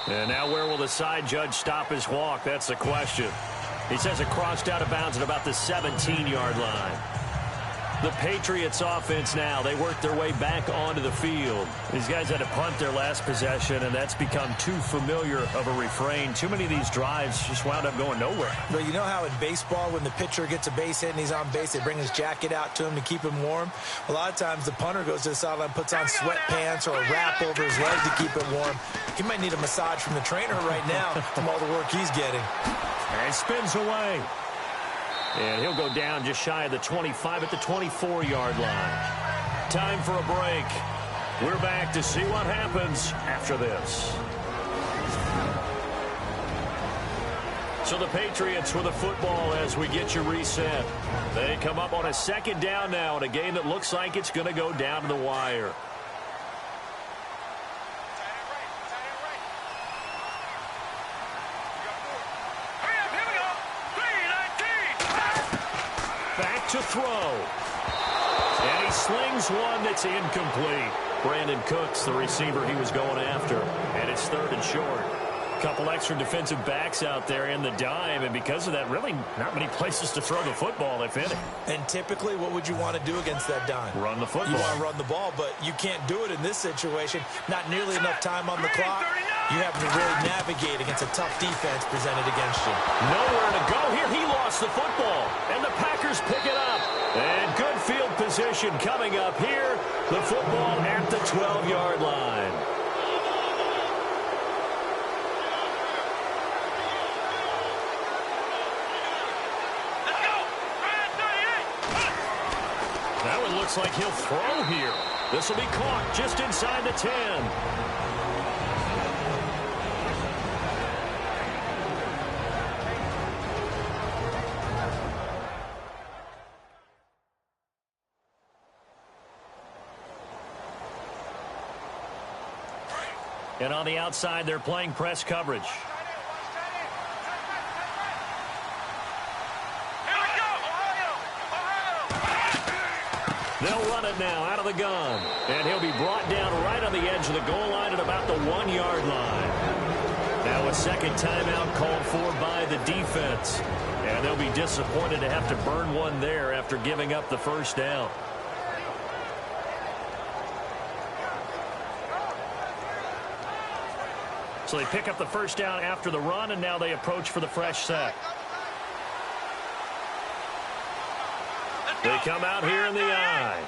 And now where will the side judge stop his walk? That's the question. He says it crossed out of bounds at about the 17-yard line. The Patriots offense now, they work their way back onto the field. These guys had to punt their last possession, and that's become too familiar of a refrain. Too many of these drives just wound up going nowhere. Well, you know how in baseball, when the pitcher gets a base hit and he's on base, they bring his jacket out to him to keep him warm? A lot of times the punter goes to the sideline, puts on sweatpants or a wrap over his leg to keep it warm. He might need a massage from the trainer right now from all the work he's getting. And spins away. And he'll go down just shy of the 25 at the 24-yard line. Time for a break. We're back to see what happens after this. So the Patriots with the football as we get you reset. They come up on a 2nd down now in a game that looks like it's going to go down to the wire. To throw. And he slings one that's incomplete. Brandon Cooks, the receiver he was going after. And it's 3rd and short. A couple extra defensive backs out there in the dime, and because of that, really not many places to throw the football, if any. And typically, what would you want to do against that dime? Run the football. You want to run the ball, but you can't do it in this situation. Not nearly enough time on the clock. You have to really navigate against a tough defense presented against you. Nowhere to go here. He lost the football, and the Packers pick it up. And good field position coming up here. The football at the 12-yard line. That one looks like he'll throw here. This will be caught just inside the 10. And on the outside, they're playing press coverage. They'll run it now out of the gun. And he'll be brought down right on the edge of the goal line at about the 1-yard line. Now a second timeout called for by the defense. And they'll be disappointed to have to burn one there after giving up the first down. So they pick up the first down after the run, and now they approach for the fresh set. They come out here in the I.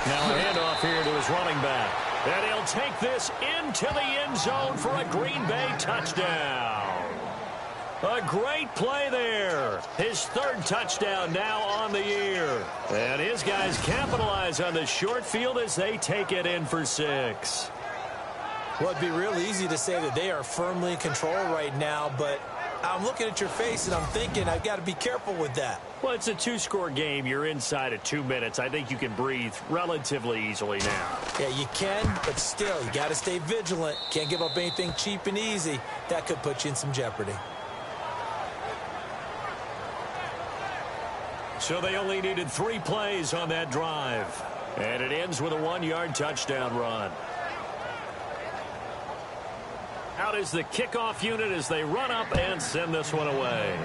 Now a handoff here to his running back. And he'll take this into the end zone for a Green Bay touchdown. A great play there. His third touchdown now on the year. And his guys capitalize on the short field as they take it in for 6. Well, it'd be real easy to say that they are firmly in control right now, but I'm looking at your face and I'm thinking I've got to be careful with that. Well, it's a 2-score game. You're inside of 2 minutes. I think you can breathe relatively easily now. Yeah, you can, but still, you got to stay vigilant. Can't give up anything cheap and easy. That could put you in some jeopardy. So they only needed 3 plays on that drive. And it ends with a 1-yard touchdown run. Out is the kickoff unit as they run up and send this one away.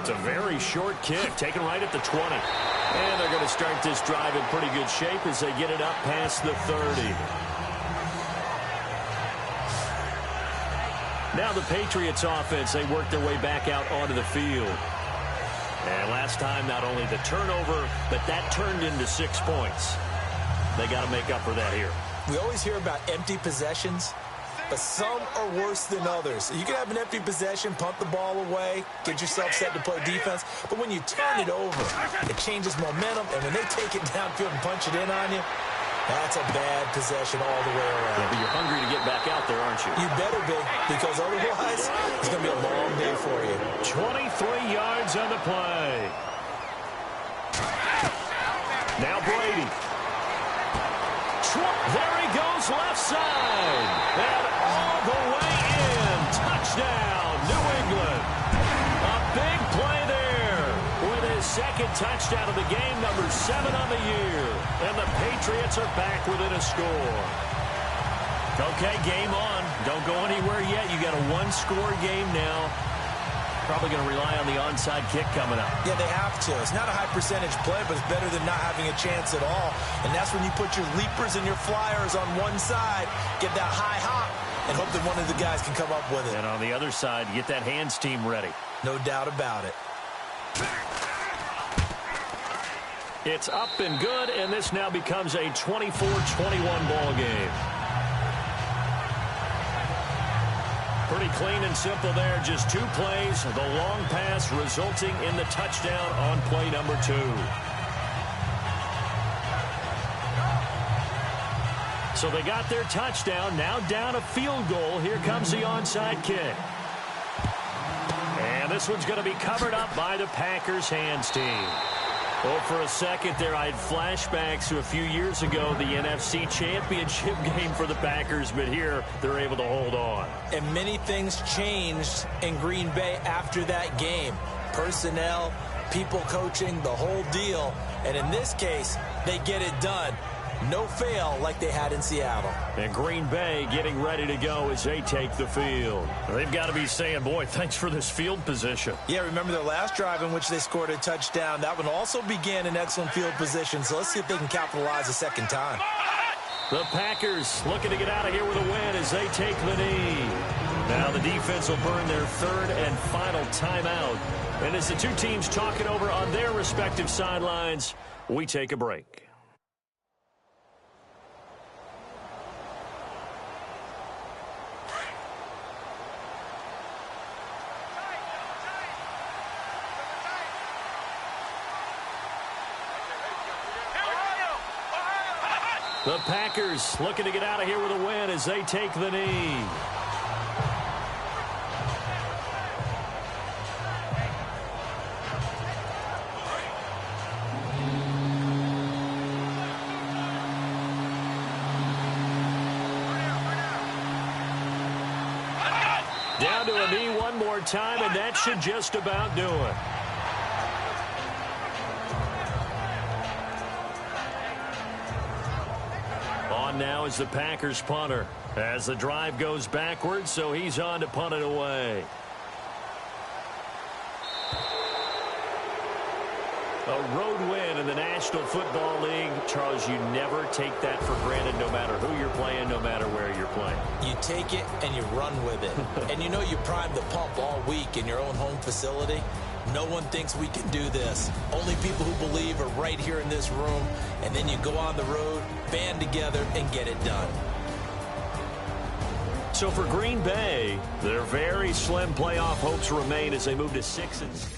It's a very short kick, taken right at the 20. And they're going to start this drive in pretty good shape as they get it up past the 30. Now the Patriots offense, they work their way back out onto the field. And last time, not only the turnover, but that turned into 6 points. They got to make up for that here. We always hear about empty possessions, but some are worse than others. You can have an empty possession, punt the ball away, get yourself set to play defense, but when you turn it over, it changes momentum, and when they take it downfield and punch it in on you, that's a bad possession all the way around. Yeah, but you're hungry to get back out there, aren't you? You better be, because otherwise, it's going to be a long day for you. 23 yards on the play. Now Brady. There he goes, left side. And all the way in. Touchdown, New England. A big play there with his second touchdown of the game, number 7 on the year. And the Patriots are back within a score. Okay, game on. Don't go anywhere yet. You got a 1-score game now. Probably going to rely on the onside kick coming up. Yeah, they have to. It's not a high percentage play, but it's better than not having a chance at all. And that's when you put your leapers and your flyers on one side, get that high hop, and hope that one of the guys can come up with it. And on the other side, get that hands team ready. No doubt about it. It's up and good, and this now becomes a 24-21 ball game. Pretty clean and simple there. Just 2 plays. The long pass resulting in the touchdown on play number 2. So they got their touchdown. Now down a field goal. Here comes the onside kick. And this one's going to be covered up by the Packers hands team. Well, for a second there, I had flashbacks to a few years ago, the NFC Championship game for the Packers, but here they're able to hold on. And many things changed in Green Bay after that game. Personnel, people coaching, the whole deal. And in this case, they get it done. No fail like they had in Seattle. And Green Bay getting ready to go as they take the field. They've got to be saying, boy, thanks for this field position. Yeah, remember their last drive in which they scored a touchdown. That one also began in excellent field position. So let's see if they can capitalize a second time. The Packers looking to get out of here with a win as they take the knee. Now the defense will burn their 3rd and final timeout. And as the 2 teams talk it over on their respective sidelines, we take a break. The Packers looking to get out of here with a win as they take the knee. more time, and that should just about do it. On now is the Packers punter as the drive goes backwards, so he's on to punt it away. A road win in the National Football League. Charles, you never take that for granted no matter who you're playing, no matter where you're playing. You take it and you run with it. And you know you primed the pump all week in your own home facility. No one thinks we can do this. Only people who believe are right here in this room. And then you go on the road, band together, and get it done. So for Green Bay, their very slim playoff hopes remain as they move to 6-6.